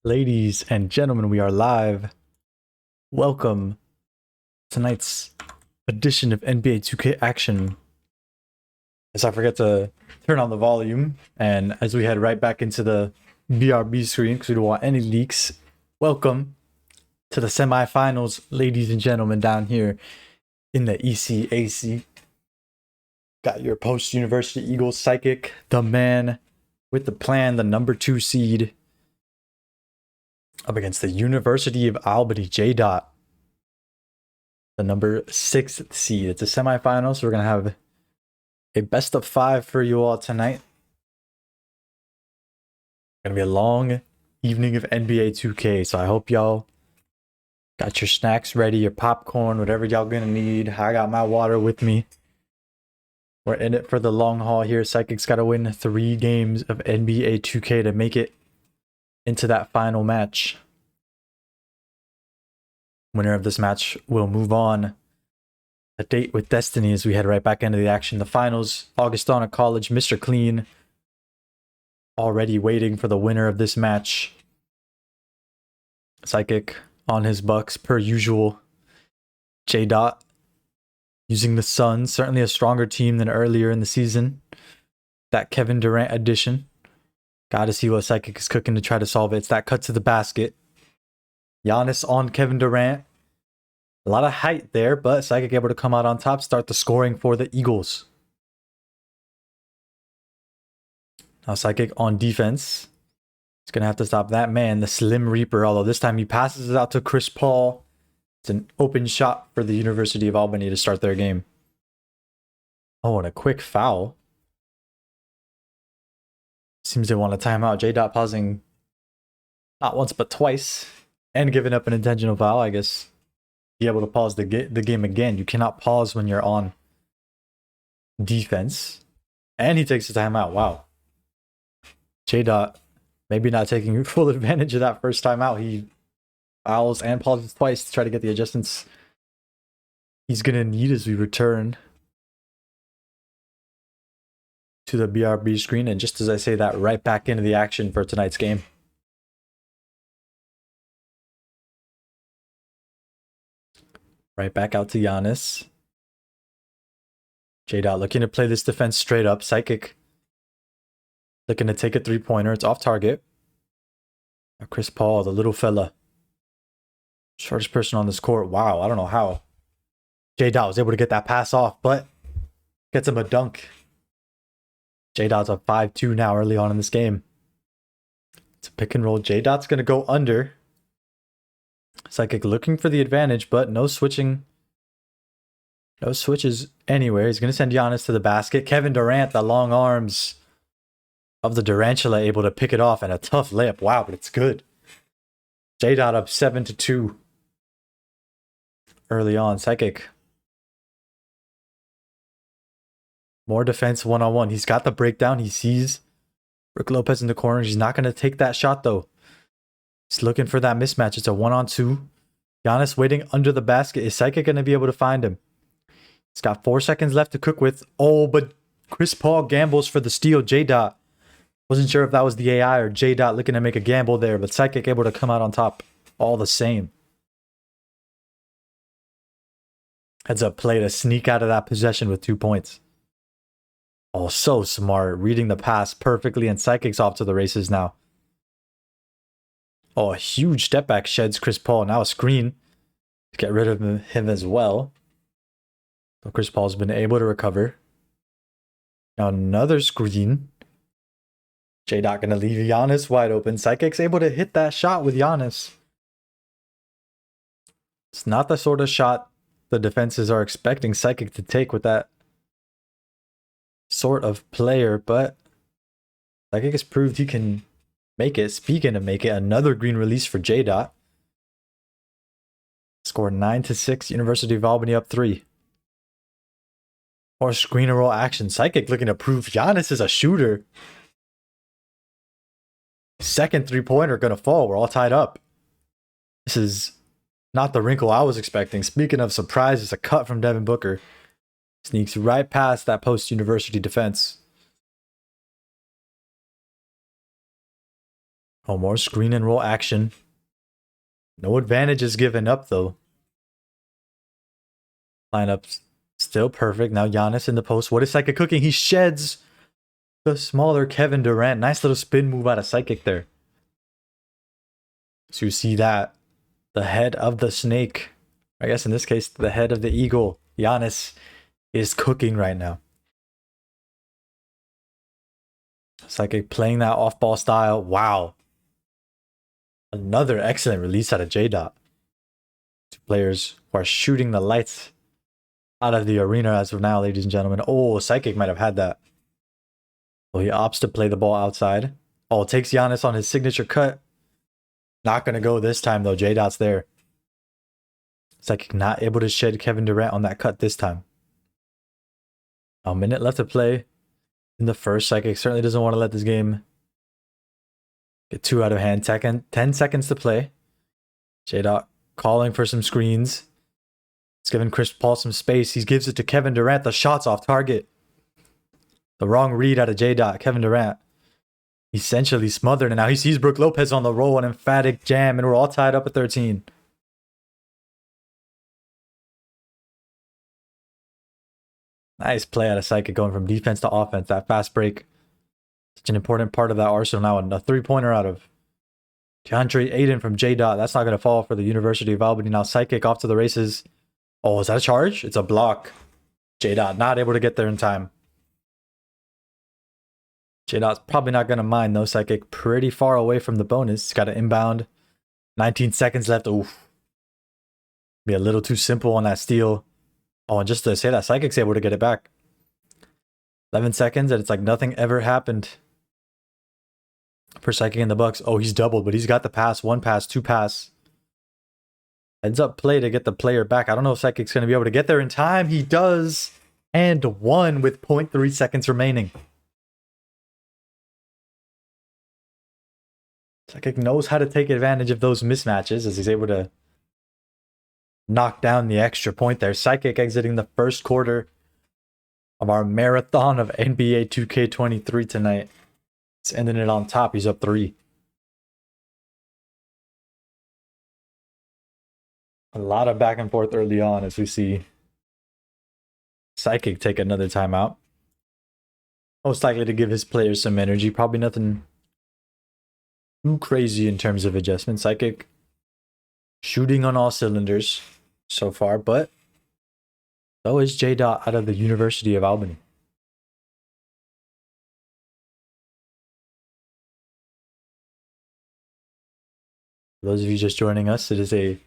Ladies and gentlemen, we are live. Welcome to tonight's edition of NBA 2K action. As I forget to turn on the volume, and as we head right back into the BRB screen because we don't want any leaks. Welcome to the semifinals, ladies and gentlemen, down here in the ECAC. Got your post-University Eagles Psychic, the man with the plan, the number 2 seed. Up against the University of Albany, J. Dot, the number 6th seed. It's a semifinal, so we're going to have a best of 5 for you all tonight. Going to be a long evening of NBA 2K, so I hope y'all got your snacks ready, your popcorn, whatever y'all going to need. I got my water with me. We're in it for the long haul here. Psychic's got to win 3 games of NBA 2K to make it into that final match. Winner of this match will move on a date with destiny as we head right back into the action. The finals, Augustana College, Mr. Clean already waiting for the winner of this match. Psychic on his Bucks per usual. J. Dot using the Suns, certainly a stronger team than earlier in the season. That Kevin Durant addition. Got to see what Psychic is cooking to try to solve it. It's that cut to the basket. Giannis on Kevin Durant. A lot of height there, but Psychic able to come out on top, start the scoring for the Eagles. Now Psychic on defense. He's going to have to stop that man, the Slim Reaper, although this time he passes it out to Chris Paul. It's an open shot for the University of Albany to start their game. Oh, and a quick foul. Seems they want a timeout. J. Dot pausing not once but twice and giving up an intentional foul. I guess be able to pause the game again. You cannot pause when you're on defense. And he takes the timeout. Wow. J. Dot maybe not taking full advantage of that first timeout. He fouls and pauses twice to try to get the adjustments he's going to need as we return to the BRB screen, and just as I say that, right back into the action for tonight's game. Right back out to Giannis. J. Dot looking to play this defense straight up. Psychic looking to take a 3-pointer. It's off target. Chris Paul, the little fella. Shortest person on this court. Wow, I don't know how J. Dot was able to get that pass off, but gets him a dunk. J. Dot's up 5-2 now early on in this game. It's a pick and roll. J. Dot's going to go under. Psychic looking for the advantage, but no switching. No switches anywhere. He's going to send Giannis to the basket. Kevin Durant, the long arms of the Durantula, able to pick it off, and a tough layup. Wow, but it's good. J. Dot up 7-2 early on. Psychic. More defense one-on-one. He's got the breakdown. He sees Brook Lopez in the corner. He's not going to take that shot, though. He's looking for that mismatch. It's a 1-on-2. Giannis waiting under the basket. Is Psychic going to be able to find him? He's got 4 seconds left to cook with. Oh, but Chris Paul gambles for the steal. J. Dot. Wasn't sure if that was the AI or J. Dot looking to make a gamble there, but Psychic able to come out on top all the same. Heads up play to sneak out of that possession with 2 points. Oh, so smart. Reading the pass perfectly, and Psychic's off to the races now. Oh, a huge step back sheds Chris Paul. Now a screen to get rid of him as well. So Chris Paul's been able to recover. Now another screen. J. Dot going to leave Giannis wide open. Psychic's able to hit that shot with Giannis. It's not the sort of shot the defenses are expecting Psychic to take with that sort of player, but Psychic has proved he can make it. Speaking of make it, another green release for J. Dot. Score 9-6. University of Albany up 3. Or screen and roll action. Psychic looking to prove Giannis is a shooter. Second 3-pointer gonna fall. We're all tied up. This is not the wrinkle I was expecting. Speaking of surprises, a cut from Devin Booker. Sneaks right past that post-University defense. Oh, more screen and roll action. No advantage is given up, though. Lineup still perfect. Now Giannis in the post. What is Psychic cooking? He sheds the smaller Kevin Durant. Nice little spin move out of Psychic there. So you see that. The head of the snake. I guess in this case, the head of the eagle. Giannis is cooking right now. Psychic playing that off-ball style. Wow. Another excellent release out of J-Dot. Two players who are shooting the lights out of the arena as of now, ladies and gentlemen. Oh, Psychic might have had that. Well, he opts to play the ball outside. Oh, takes Giannis on his signature cut. Not going to go this time, though. J-Dot's there. Psychic not able to shed Kevin Durant on that cut this time. A minute left to play in the first. Psychic certainly doesn't want to let this game get too out of hand. 10 seconds to play. J-Dot calling for some screens. It's giving Chris Paul some space. He gives it to Kevin Durant. The shot's off target. The wrong read out of J-Dot. Kevin Durant essentially smothered. And now he sees Brook Lopez on the roll. An emphatic jam. And we're all tied up at 13. Nice play out of Psychic going from defense to offense. That fast break. Such an important part of that arsenal now. And a three-pointer out of DeAndre Ayton from J-Dot. That's not going to fall for the University of Albany. Now Psychic off to the races. Oh, is that a charge? It's a block. J-Dot not able to get there in time. J-Dot's probably not going to mind though. Psychic pretty far away from the bonus. He's got an inbound. 19 seconds left. Oof. Be a little too simple on that steal. Oh, and just to say that, Psychic's able to get it back. 11 seconds, and it's like nothing ever happened for Psychic in the Bucks. Oh, he's doubled, but he's got the pass. One pass, two pass. Heads up play to get the player back. I don't know if Psychic's going to be able to get there in time. He does. And one with 0.3 seconds remaining. Psychic knows how to take advantage of those mismatches as he's able to knock down the extra point there. Psychic exiting the first quarter of our marathon of NBA 2K23 tonight. It's ending it on top. He's up 3. A lot of back and forth early on as we see Psychic take another timeout. Most likely to give his players some energy. Probably nothing too crazy in terms of adjustment. Psychic shooting on all cylinders so far, but so is J-Dot out of the University of Albany. For those of you just joining us, it is a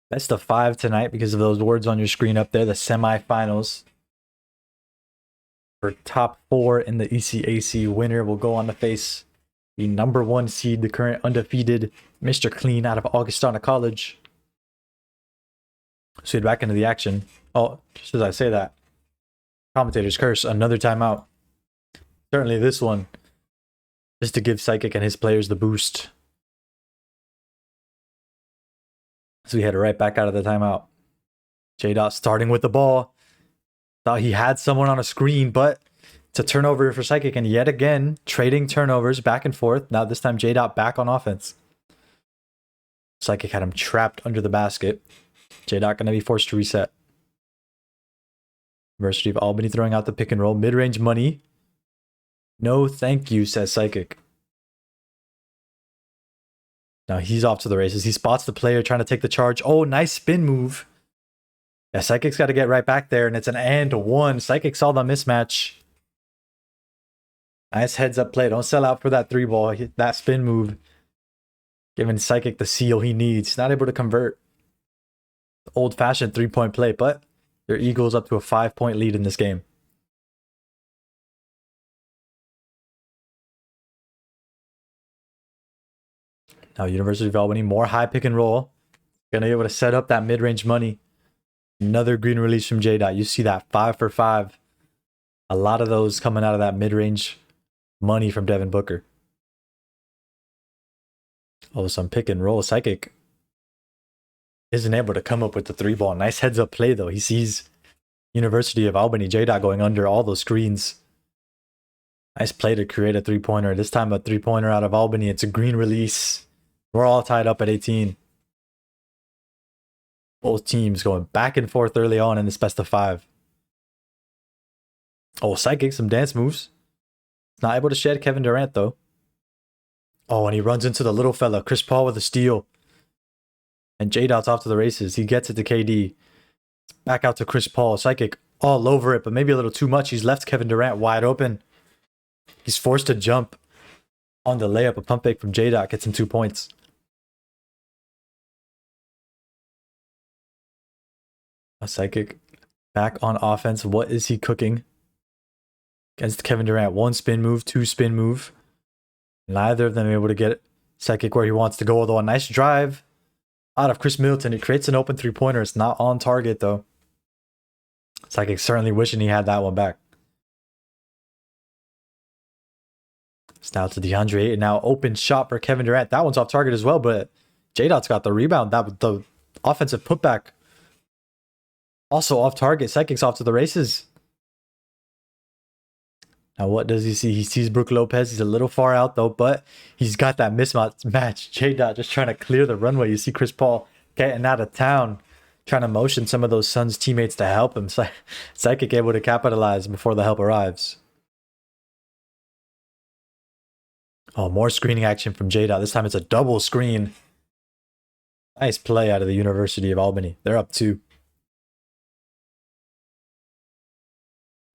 best of 5 tonight because of those words on your screen up there. The semifinals for top 4 in the ECAC. Winner will go on to face the number 1 seed, the current undefeated Mr. Clean out of Augustana College. So back into the action. Oh, just as I say that, commentator's curse, another timeout. Certainly this one, just to give Psychic and his players the boost. So we head right back out of the timeout. J-Dot starting with the ball. Thought he had someone on a screen, but it's a turnover for Psychic. And yet again, trading turnovers back and forth. Now this time J-Dot back on offense. Psychic had him trapped under the basket. J-Dot going to be forced to reset. University of Albany throwing out the pick and roll. Mid-range money. No thank you, says Psychic. Now he's off to the races. He spots the player trying to take the charge. Oh, nice spin move. Yeah, Psychic's got to get right back there, and it's an and one. Psychic saw the mismatch. Nice heads up play. Don't sell out for that 3-ball. That spin move. Giving Psychic the seal he needs. He's not able to convert. Old-fashioned 3-point play, but your Eagles up to a 5-point lead in this game. Now University of Albany, more high pick and roll. Gonna be able to set up that mid-range money. Another green release from J-Dot. You see that 5 for 5. A lot of those coming out of that mid-range money from Devin Booker. Oh, some pick and roll. Psychic isn't able to come up with the 3-ball. Nice heads up play though. He sees University of Albany, J-Dot going under all those screens. Nice play to create a three-pointer. This time a three-pointer out of Albany. It's a green release. We're all tied up at 18. Both teams going back and forth early on in this best of 5. Oh, Psychic, some dance moves. Not able to shed Kevin Durant, though. Oh, and he runs into the little fella. Chris Paul with a steal. And J-Dot's off to the races. He gets it to KD. Back out to Chris Paul. Psychic all over it, but maybe a little too much. He's left Kevin Durant wide open. He's forced to jump on the layup. A pump fake from J-Dot gets him 2 points. A Psychic back on offense. What is he cooking? Against Kevin Durant. 1 spin move, 2 spin move. Neither of them able to get Psychic where he wants to go, although a nice drive out of Chris Middleton. It creates an open three-pointer. It's not on target, though. Psychic certainly wishing he had that one back. It's now to DeAndre Ayton. Now open shot for Kevin Durant. That one's off target as well, but J-Dot's got the rebound. That the offensive putback. Also off target. Psychic's off to the races. Now what does he see? He sees Brook Lopez. He's a little far out though, but he's got that mismatch. J-Dot just trying to clear the runway. You see Chris Paul getting out of town, trying to motion some of those Suns teammates to help him. Psychic able to capitalize before the help arrives. Oh, more screening action from J-Dot. This time it's a double screen. Nice play out of the University of Albany. They're up 2.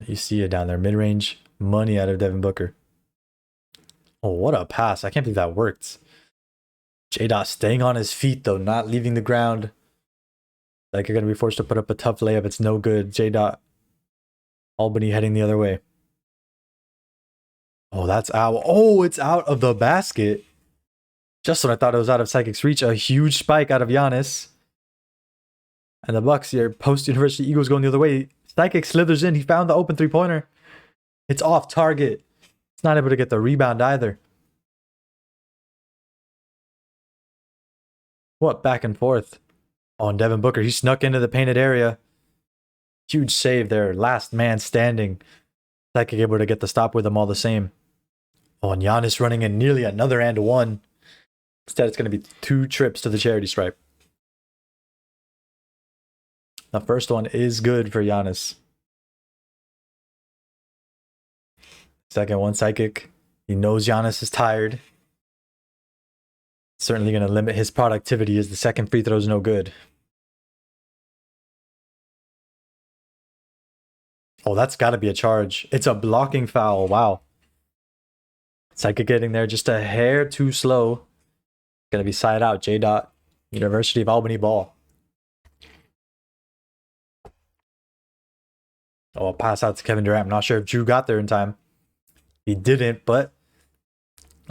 You see it down there. Mid-range money out of Devin Booker. Oh, what a pass. I can't believe that worked. J-Dot staying on his feet, though, not leaving the ground. Like you're going to be forced to put up a tough layup. It's no good. J-Dot. Albany heading the other way. Oh, that's out. Oh, it's out of the basket. Just when I thought it was out of Psychic's reach. A huge spike out of Giannis. And the Bucks here, post-University Eagles going the other way. Psychic slithers in. He found the open three-pointer. It's off target. It's not able to get the rebound either. What back and forth? Oh, and Devin Booker, he snuck into the painted area. Huge save there. Last man standing. Psychic able to get the stop with him all the same. Oh, and Giannis running in nearly another and one. Instead, it's going to be 2 trips to the charity stripe. The first one is good for Giannis. Second one, Psychic. He knows Giannis is tired. Certainly going to limit his productivity as the second free throw is no good. Oh, that's got to be a charge. It's a blocking foul. Wow. Psychic getting there just a hair too slow. Going to be side out. J-Dot. University of Albany ball. Oh, a pass out to Kevin Durant. I'm not sure if Drew got there in time. He didn't, but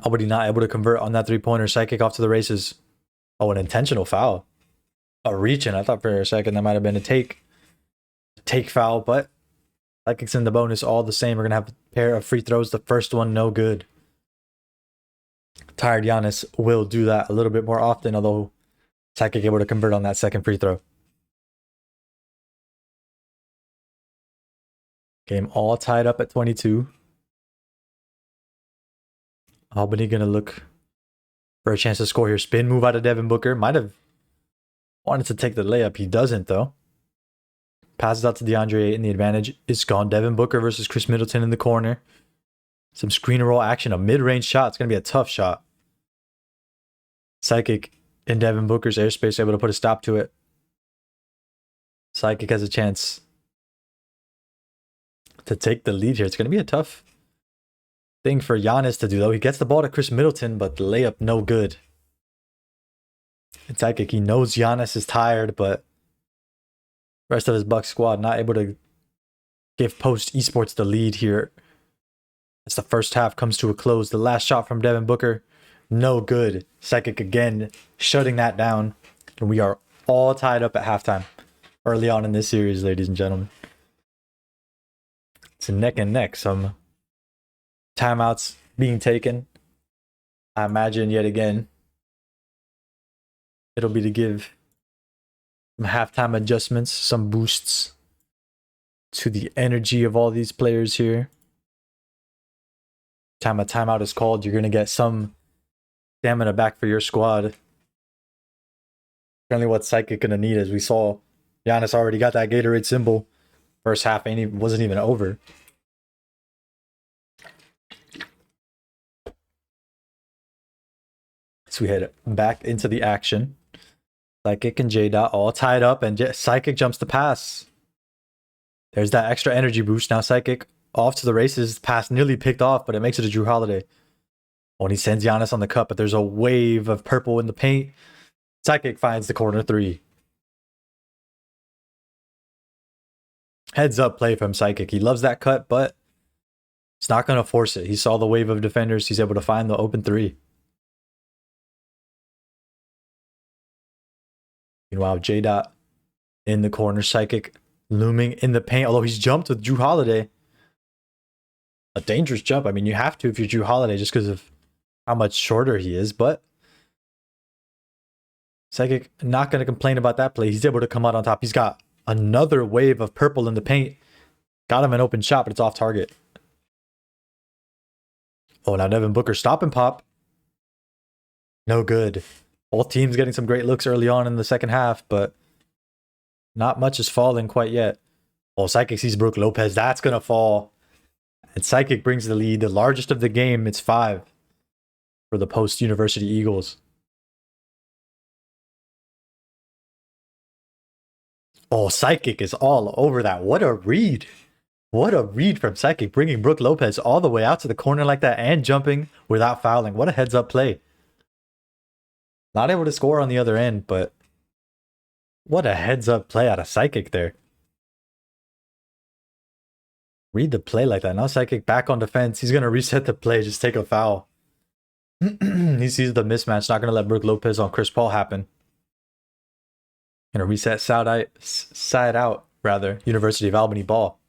Albany not able to convert on that three-pointer. Psychic off to the races. Oh, an intentional foul. A reach-in. I thought for a second that might have been a take foul, but Psychic's in the bonus all the same. We're going to have a pair of free throws. The first one, no good. Tired Giannis will do that a little bit more often, although Psychic able to convert on that second free throw. Game all tied up at 22. Albany going to look for a chance to score here. Spin move out of Devin Booker. Might have wanted to take the layup. He doesn't, though. Passes out to DeAndre Ayton. The advantage is gone. Devin Booker versus Chris Middleton in the corner. Some screen and roll action. A mid-range shot. It's going to be a tough shot. Psychic in Devin Booker's airspace able to put a stop to it. Psychic has a chance to take the lead here. It's going to be a tough thing for Giannis to do, though. He gets the ball to Chris Middleton, but the layup no good. And Psychic, he knows Giannis is tired, but the rest of his Bucks squad not able to give Post Esports the lead here. As the first half comes to a close. The last shot from Devin Booker, no good. Psychic again shutting that down. And we are all tied up at halftime. Early on in this series, ladies and gentlemen. It's a neck and neck. Some timeouts being taken. I imagine yet again it'll be to give some halftime adjustments, some boosts to the energy of all these players here. Time a timeout is called, you're going to get some stamina back for your squad. Apparently what Psychic going to need, as we saw, Giannis already got that Gatorade symbol. First half wasn't even over. So we head back into the action. Psychic and J-Dot all tied up, and Psychic jumps the pass. There's that extra energy boost. Now Psychic off to the races. Pass nearly picked off, but it makes it to Drew Holiday. Oh, and he sends Giannis on the cut, but there's a wave of purple in the paint. Psychic finds the corner three. Heads up play from Psychic. He loves that cut, but he's not going to force it. He saw the wave of defenders. He's able to find the open three. Meanwhile, J-Dot in the corner. Psychic looming in the paint, although he's jumped with Drew Holiday. A dangerous jump. I mean, you have to if you're Drew Holiday just because of how much shorter he is, but Psychic not going to complain about that play. He's able to come out on top. He's got another wave of purple in the paint. Got him an open shot, but it's off target. Oh, now Devin Booker stop and pop. No good. Both teams getting some great looks early on in the second half, but not much is falling quite yet. Oh, Psychic sees Brook Lopez. That's going to fall. And Psychic brings the lead. The largest of the game. It's 5 for the post-University Eagles. Oh, Psychic is all over that. What a read. What a read from Psychic, bringing Brook Lopez all the way out to the corner like that and jumping without fouling. What a heads-up play. Not able to score on the other end, but what a heads-up play out of Psychic there. Read the play like that. Now Psychic back on defense. He's going to reset the play, just take a foul. He sees the mismatch. Not going to let Brook Lopez on Chris Paul happen. Going to reset side out, University of Albany ball.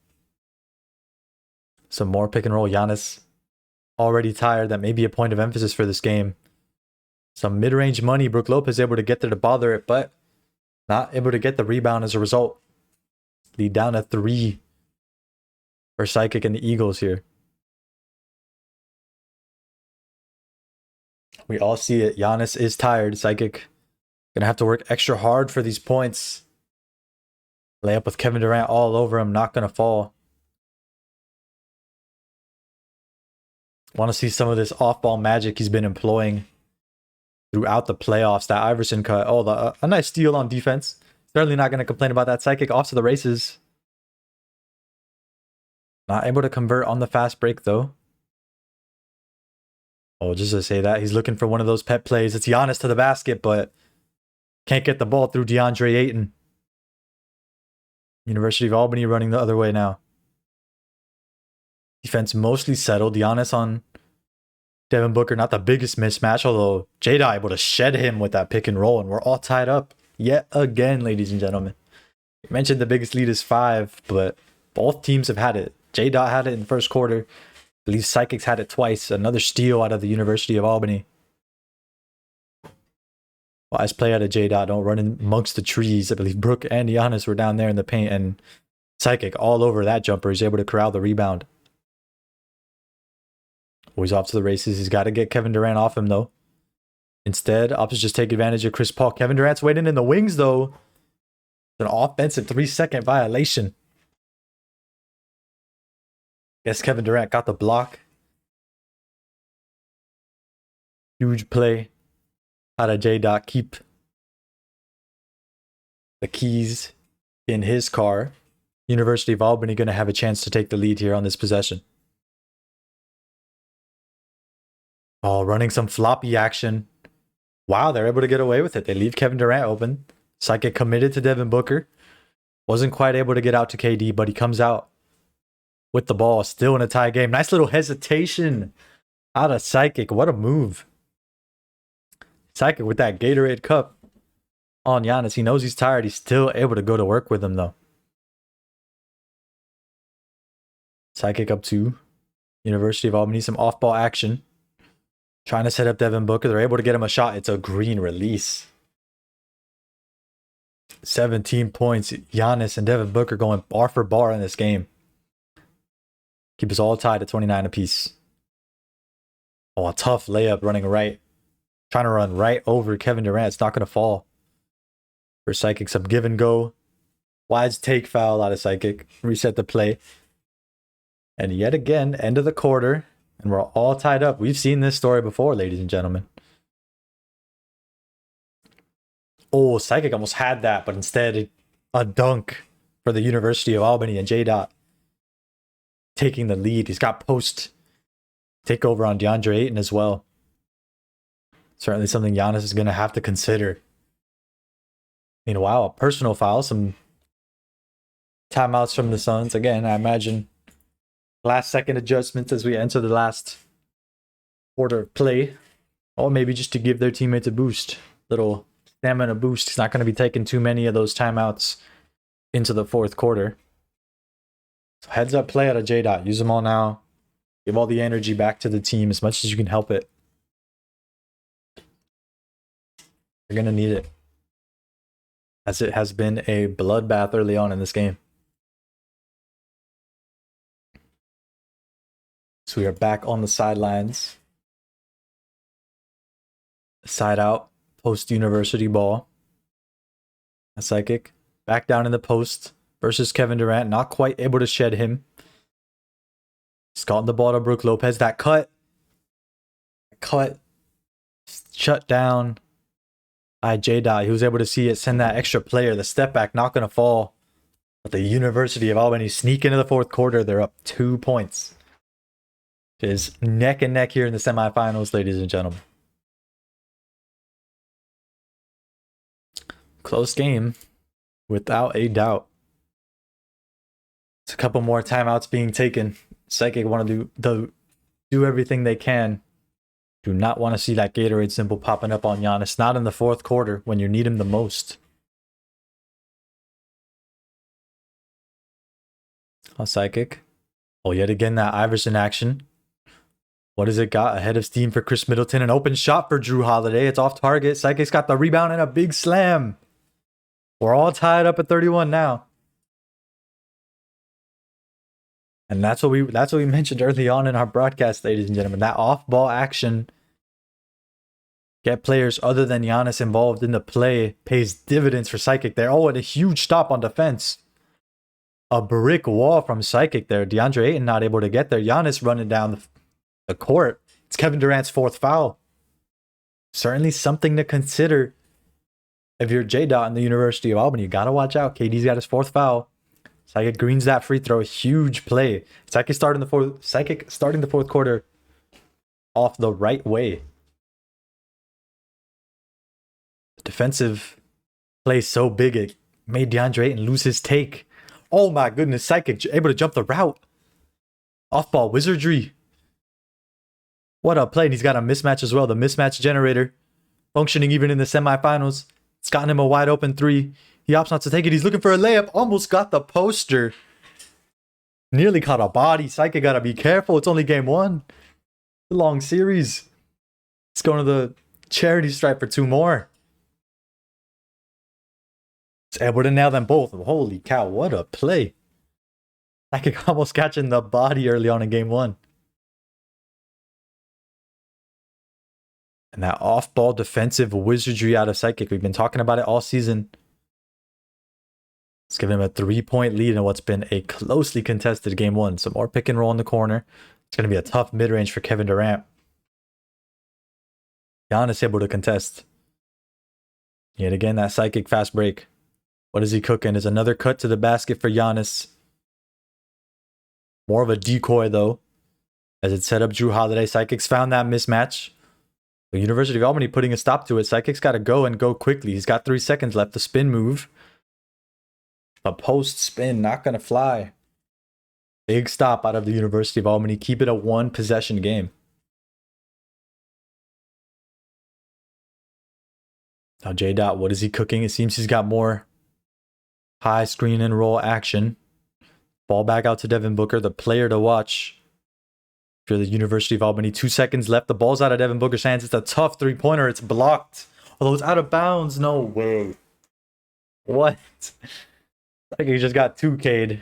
Some more pick and roll. Giannis already tired. That may be a point of emphasis for this game. Some mid-range money. Brook Lopez able to get there to bother it, but not able to get the rebound as a result. Lead down to 3 for Psychic and the Eagles here. We all see it. Giannis is tired. Psychic gonna have to work extra hard for these points. Lay up with Kevin Durant all over him. Not gonna fall. Want to see some of this off-ball magic he's been employing throughout the playoffs. That Iverson cut. Oh, a nice steal on defense. Certainly not going to complain about that. Psychic off to the races. Not able to convert on the fast break, though. Oh, just to say that, he's looking for one of those pet plays. It's Giannis to the basket, but can't get the ball through DeAndre Ayton. University of Albany running the other way now. Defense mostly settled. Giannis on Devin Booker, not the biggest mismatch, although J-Dot able to shed him with that pick and roll, and we're all tied up yet again, ladies and gentlemen. You mentioned the biggest lead is 5, but both teams have had it. J-Dot had it in the first quarter. I believe Psychics had it twice. Another steal out of the University of Albany. Wise play out of J-Dot. Don't run in amongst the trees. I believe Brook and Giannis were down there in the paint, and Psychic all over that jumper. He's able to corral the rebound. He's off to the races. He's got to get Kevin Durant off him, though. Instead, opts just take advantage of Chris Paul. Kevin Durant's waiting in the wings, though. It's an offensive 3-second violation. Guess Kevin Durant got the block. Huge play out of J-Dot. Keep the keys in his car. University of Albany going to have a chance to take the lead here on this possession. Oh, running some floppy action. Wow, they're able to get away with it. They leave Kevin Durant open. Psychic committed to Devin Booker. Wasn't quite able to get out to KD, but he comes out with the ball. Still in a tie game. Nice little hesitation out of Psychic. What a move. Psychic with that Gatorade cup on Giannis. He knows he's tired. He's still able to go to work with him, though. Psychic up 2. University of Albany. Some off-ball action. Trying to set up Devin Booker. They're able to get him a shot. It's a green release. 17 points. Giannis and Devin Booker going bar for bar in this game. Keep us all tied at 29 apiece. Oh, a tough layup running right. Trying to run right over Kevin Durant. It's not going to fall. For Psychic, some give and go. Wide take foul out of Psychic. Reset the play. And yet again, end of the quarter. And we're all tied up. We've seen this story before, ladies and gentlemen. Oh, Psychic almost had that, but instead a dunk for the University of Albany and J. Taking the lead. He's got post takeover on DeAndre Ayton as well. Certainly something Giannis is going to have to consider. Meanwhile, a personal foul, some timeouts from the Suns. Again, I imagine last second adjustments as we enter the last quarter of play. Or maybe just to give their teammates a boost. Little stamina boost. He's not going to be taking too many of those timeouts into the fourth quarter. So heads up play out of J. Use them all now. Give all the energy back to the team as much as you can help it. You're going to need it. As it has been a bloodbath early on in this game. So we are back on the sidelines. Side out, post university ball. A Psychic back down in the post versus Kevin Durant. Not quite able to shed him. He's gotten the ball to Brook Lopez. That cut shut down by J. He was able to see it, send that extra player. The step back not going to fall. But the University of Albany sneak into the fourth quarter. They're up 2 points. It is neck and neck here in the semifinals, ladies and gentlemen. Close game, without a doubt. It's a couple more timeouts being taken. Psychic want to do everything they can. Do not want to see that Gatorade symbol popping up on Giannis. Not in the fourth quarter when you need him the most. A Psychic. Oh, yet again that Iverson action. What has it got? Ahead of steam for Chris Middleton. An open shot for Drew Holiday. It's off target. Psychic's got the rebound and a big slam. We're all tied up at 31 now. And that's what we mentioned early on in our broadcast, ladies and gentlemen. That off-ball action, get players other than Giannis involved in the play, pays dividends for Psychic there. Oh, and a huge stop on defense. A brick wall from Psychic there. DeAndre Ayton not able to get there. Giannis running down the court. It's Kevin Durant's fourth foul. Certainly something to consider if you're J. in the University of Albany. You got to watch out. KD's got his fourth foul. Psychic greens that free throw. Huge play. Psychic starting the fourth quarter off the right way. The defensive play so big it made DeAndre Ayton lose his take. Oh my goodness. Psychic able to jump the route. Off ball wizardry. What a play. And he's got a mismatch as well. The mismatch generator functioning even in the semifinals. It's gotten him a wide open three. He opts not to take it. He's looking for a layup. Almost got the poster. Nearly caught a body. Psychic got to be careful. It's only game one. It's a long series. It's going to the charity stripe for 2 more. It's able to nail them both. Holy cow, what a play. Psychic almost catching the body early on in game one. And that off-ball defensive wizardry out of Psychic. We've been talking about it all season. It's given him a 3-point lead in what's been a closely contested game one. Some more pick and roll in the corner. It's going to be a tough mid-range for Kevin Durant. Giannis able to contest. Yet again, that Psychic fast break. What is he cooking? Is another cut to the basket for Giannis. More of a decoy, though, as it set up Drew Holiday. Psychic's found that mismatch. The University of Albany putting a stop to it. Psychic's got to go and go quickly. He's got 3 seconds left. The spin move. A post spin, not going to fly. Big stop out of the University of Albany. Keep it a 1-possession game. Now J. What is he cooking? It seems he's got more high screen and roll action. Ball back out to Devin Booker, the player to watch for the University of Albany. 2 seconds left. The ball's out of Devin Booker's hands. It's a tough 3-pointer. It's blocked. Although it's out of bounds. No way. What? Like he just got 2K'd.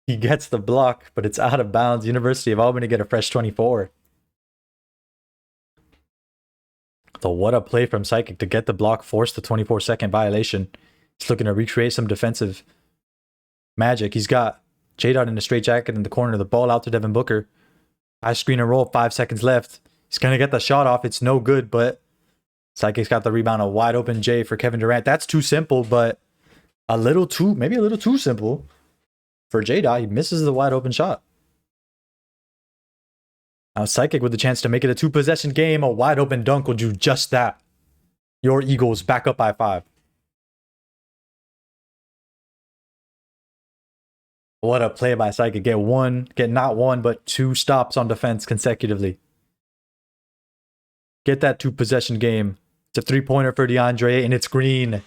He gets the block, but it's out of bounds. University of Albany get a fresh 24. So what a play from Psychic to get the block, force the 24-second violation. He's looking to recreate some defensive magic. He's got J-Dot in the straight jacket in the corner. The ball out to Devin Booker. High screen and roll, 5 seconds left. He's going to get the shot off. It's no good, but Psychic's got the rebound. A wide open J for Kevin Durant. That's too simple, but maybe a little too simple for J-Dot. He misses the wide open shot. Now Psychic with the chance to make it a 2-possession game. A wide open dunk will do just that. Your Eagles back up by 5. What a play by Psychic. Get not one, but 2 stops on defense consecutively. Get that 2-possession game. It's a 3-pointer for DeAndre, and it's green.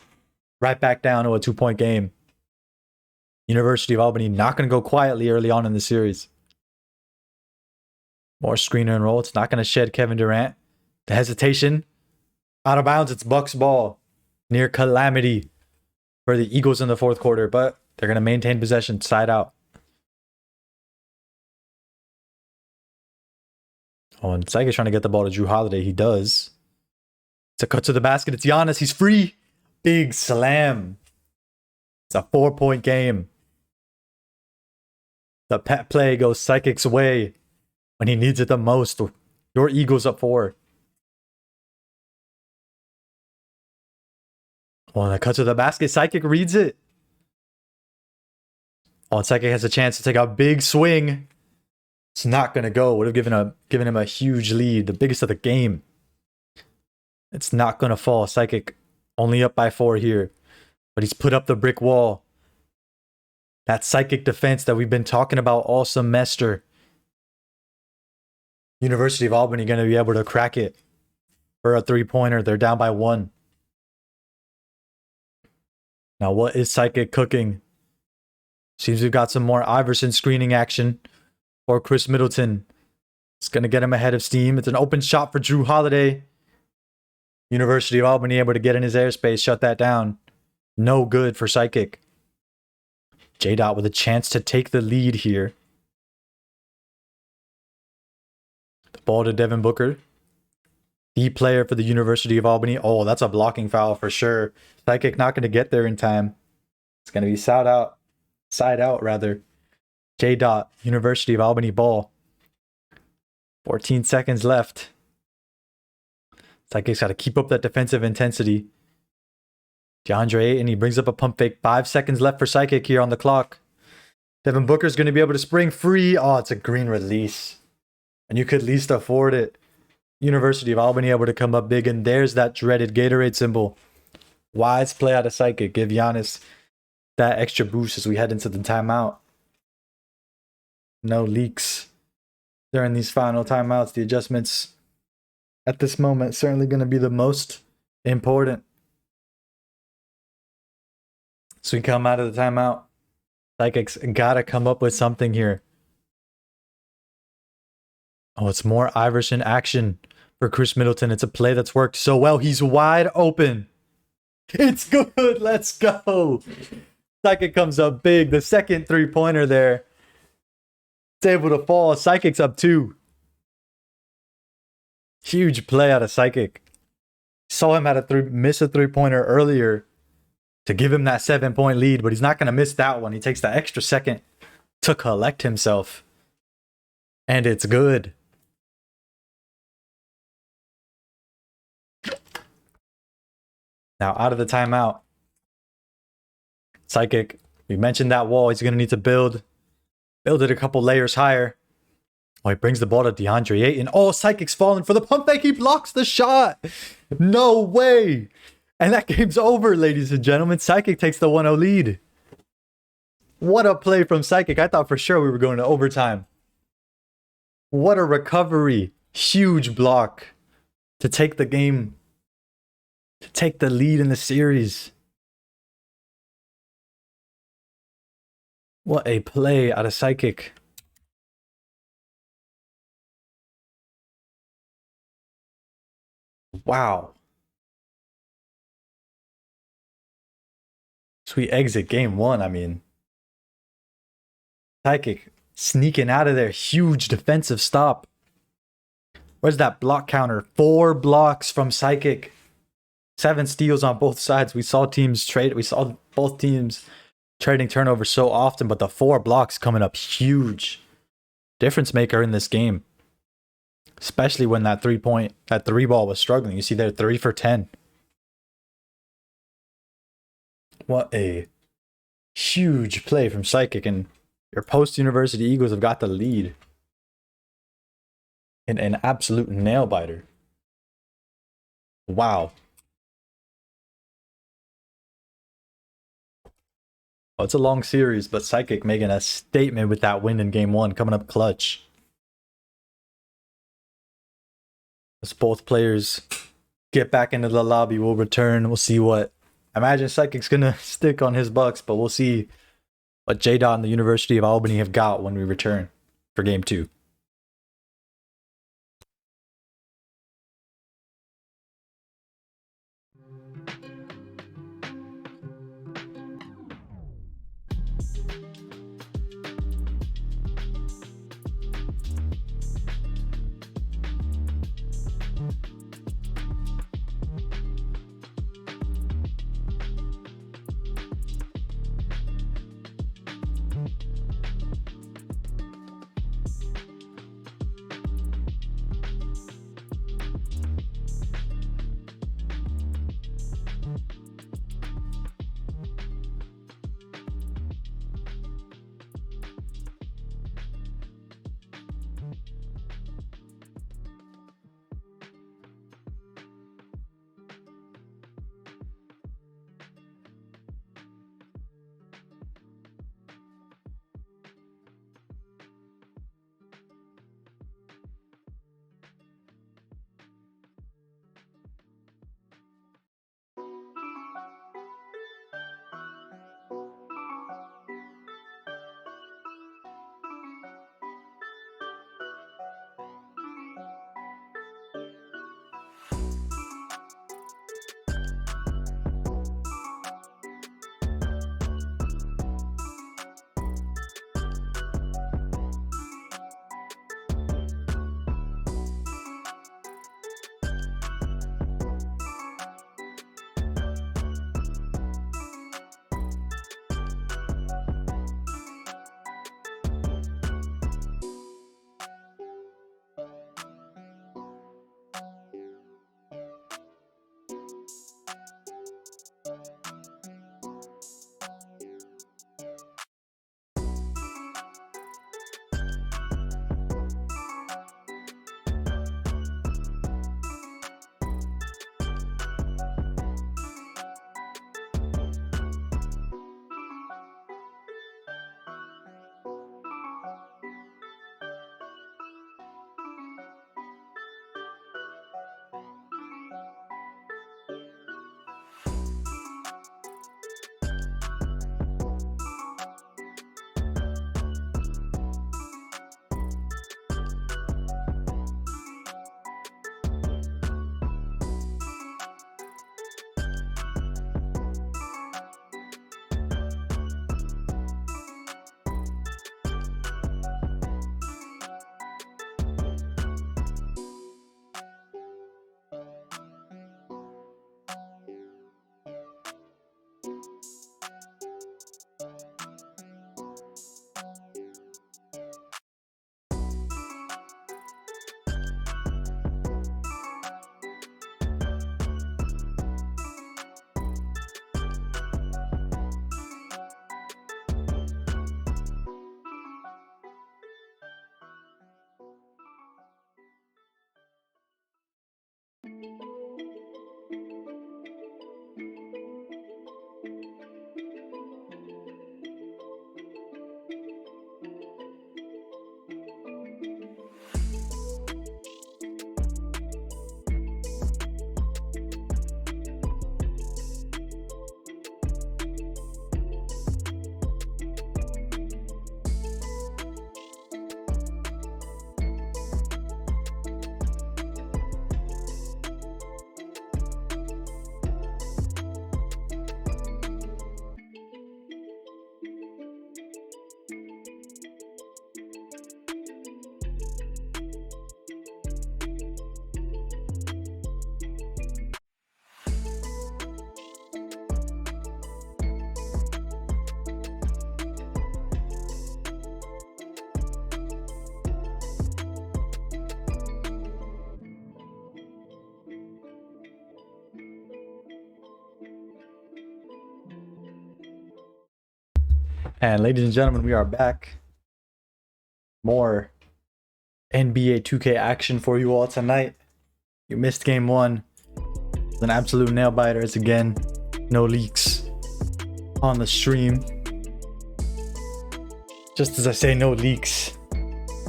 Right back down to a 2-point game. University of Albany not going to go quietly early on in the series. More screener and roll. It's not going to shed Kevin Durant. The hesitation. Out of bounds. It's Bucks ball. Near calamity for the Eagles in the 4th quarter, but they're going to maintain possession side out. Oh, and Psychic's trying to get the ball to Drew Holiday. He does. It's a cut to the basket. It's Giannis. He's free. Big slam. It's a 4-point game. The pet play goes Psychic's way when he needs it the most. Your Eagles up 4. Oh, and a cut to the basket. Psychic reads it. Oh, and Psychic has a chance to take a big swing. It's not going to go. Would have given him a huge lead. The biggest of the game. It's not going to fall. Psychic only up by 4 here. But he's put up the brick wall. That Psychic defense that we've been talking about all semester. University of Albany going to be able to crack it for a 3-pointer. They're down by 1. Now, what is Psychic cooking? Seems we've got some more Iverson screening action for Chris Middleton. It's going to get him ahead of steam. It's an open shot for Drew Holiday. University of Albany able to get in his airspace, shut that down. No good for Psychic. J-Dot with a chance to take the lead here. The ball to Devin Booker. The player for the University of Albany. Oh, that's a blocking foul for sure. Psychic not going to get there in time. It's going to be side out rather. J-Dot, University of Albany ball. 14 seconds left. Psychic's got to keep up that defensive intensity. DeAndre Ayton, he brings up a pump fake. 5 seconds left for Psychic here on the clock. Devin Booker's going to be able to spring free. Oh, it's a green release. And you could at least afford it. University of Albany able to come up big, and there's that dreaded Gatorade symbol. Wise play out of Psychic. Give Giannis that extra boost as we head into the timeout. No leaks during these final timeouts. The adjustments at this moment certainly going to be the most important. So we come out of the timeout. Psychic's got to come up with something here. Oh, it's more Iverson action for Chris Middleton. It's a play that's worked so well. He's wide open. It's good. Let's go. Psychic comes up big. The second 3-pointer there. It's able to fall. Psychic's up 2. Huge play out of Psychic. Saw him miss a 3-pointer earlier to give him that 7-point lead, but he's not going to miss that one. He takes the extra second to collect himself. And it's good. Now, out of the timeout, Psychic, we mentioned that wall. He's going to need to build it a couple layers higher. Oh, he brings the ball to DeAndre Ayton. Oh, Psychic's falling for the pump fake. He blocks the shot. No way. And that game's over, ladies and gentlemen. Psychic takes the 1-0 lead. What a play from Psychic. I thought for sure we were going to overtime. What a recovery. Huge block to take the game. To take the lead in the series. What a play out of Psychic. Wow. So we exit game 1. I mean, Psychic sneaking out of there. Huge defensive stop. Where's that block counter? 4 blocks from Psychic. 7 steals on both sides. We saw both teams trading turnovers so often, but the 4 blocks coming up huge. Difference maker in this game. Especially when that 3 ball was struggling. You see there 3 for 10. What a huge play from Psychic, and your post-university Eagles have got the lead. In an absolute nail-biter. Wow. Well, it's a long series, but Psychic making a statement with that win in game 1, coming up clutch. As both players get back into the lobby, we'll return. We'll see what... I imagine Psychic's going to stick on his Bucks, but we'll see what J-Dot and the University of Albany have got when we return for game 2. And ladies and gentlemen, we are back. More NBA 2K action for you all tonight. You missed game one. It's an absolute nail biter. It's again, no leaks on the stream. Just as I say no leaks,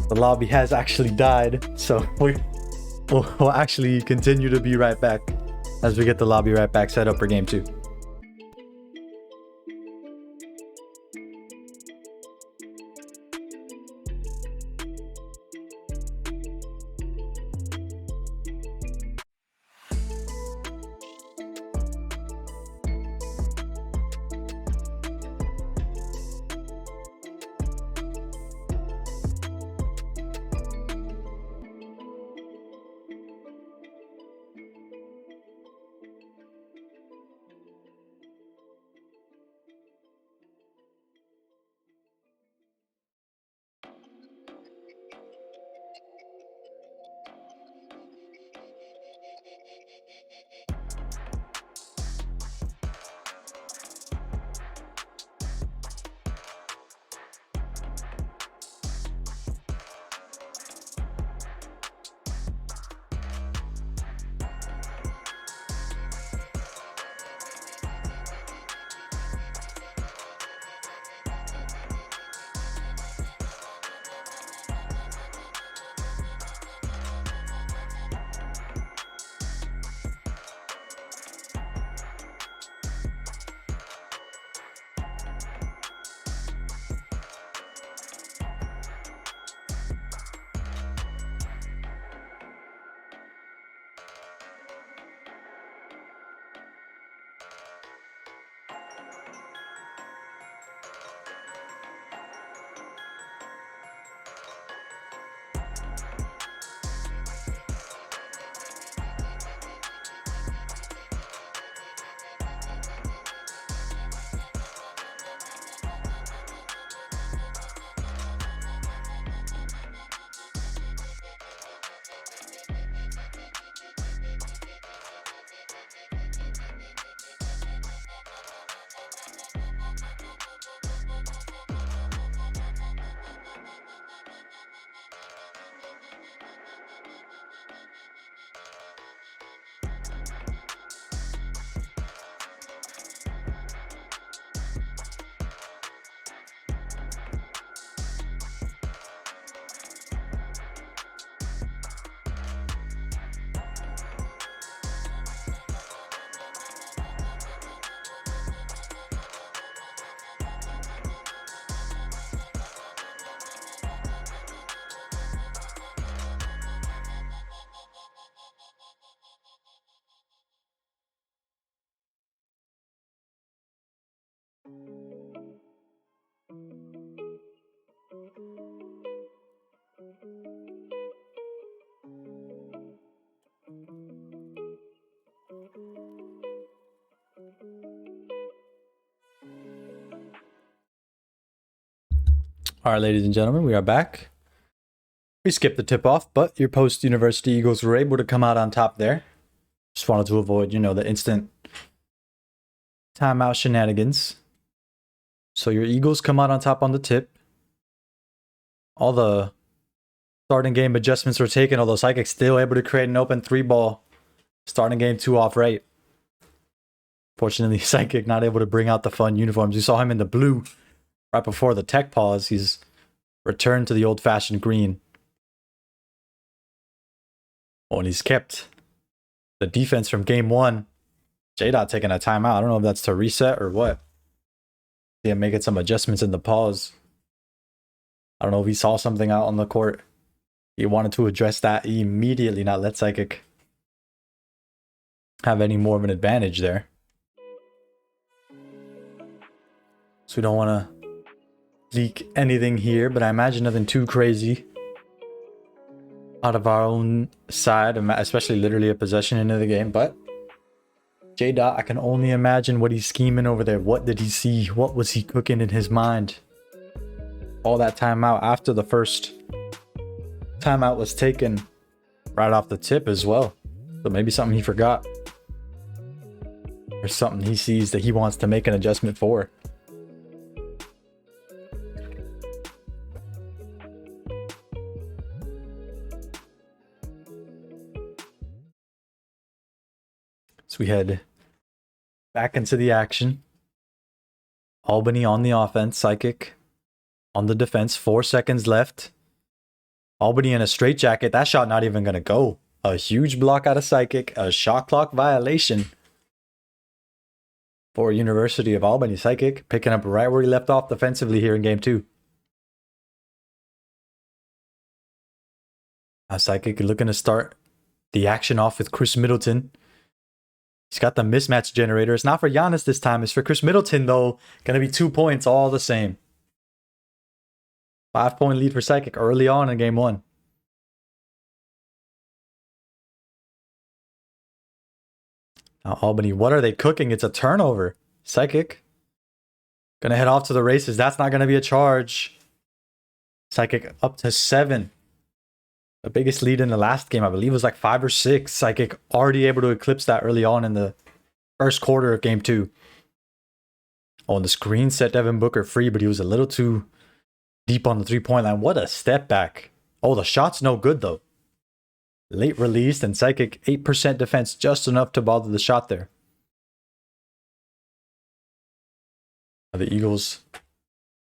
the lobby has actually died. So we'll actually continue to be right back as we get the lobby right back set up for game two. All right, ladies and gentlemen, we are back. We skipped the tip-off, but your post-University Eagles were able to come out on top there. Just wanted to avoid, the instant timeout shenanigans. So your Eagles come out on top on the tip. All the starting game adjustments were taken, although Psychic still able to create an open 3-ball. Starting game 2 off right. Fortunately, Psychic not able to bring out the fun uniforms. You saw him in the blue right before the tech pause. He's returned to the old-fashioned green. Oh, and he's kept the defense from game 1. J-Dot taking a timeout. I don't know if that's to reset or what. Yeah, making some adjustments in the pause. I don't know if he saw something out on the court. He wanted to address that immediately, not let Psychic have any more of an advantage there. So we don't want to leak anything here, but I imagine nothing too crazy out of our own side, especially literally a possession into the game. But J-Dot, I can only imagine what he's scheming over there. What did he see? What was he cooking in his mind? All that timeout after the first timeout was taken right off the tip as well. So maybe something he forgot. Or something he sees that he wants to make an adjustment for. So we head back into the action. Albany on the offense, Psychic on the defense. 4 seconds left. Albany in a straitjacket. That shot not even going to go. A huge block out of Psychic. A shot clock violation for University of Albany. Psychic picking up right where he left off defensively here in game 2. Now Psychic looking to start the action off with Chris Middleton. He's got the mismatch generator. It's not for Giannis this time. It's for Chris Middleton, though. Going to be 2 points all the same. 5-point lead for Psychic early on in game 1. Now Albany, what are they cooking? It's a turnover. Psychic going to head off to the races. That's not going to be a charge. Psychic up to 7. The biggest lead in the last game, I believe, was like 5 or 6. Psychic already able to eclipse that early on in the first quarter of game 2. Oh, and the screen set Devin Booker free, but he was a little too deep on the 3-point line. What a step back. Oh, the shot's no good, though. Late released, and Psychic 8% defense, just enough to bother the shot there. The Eagles,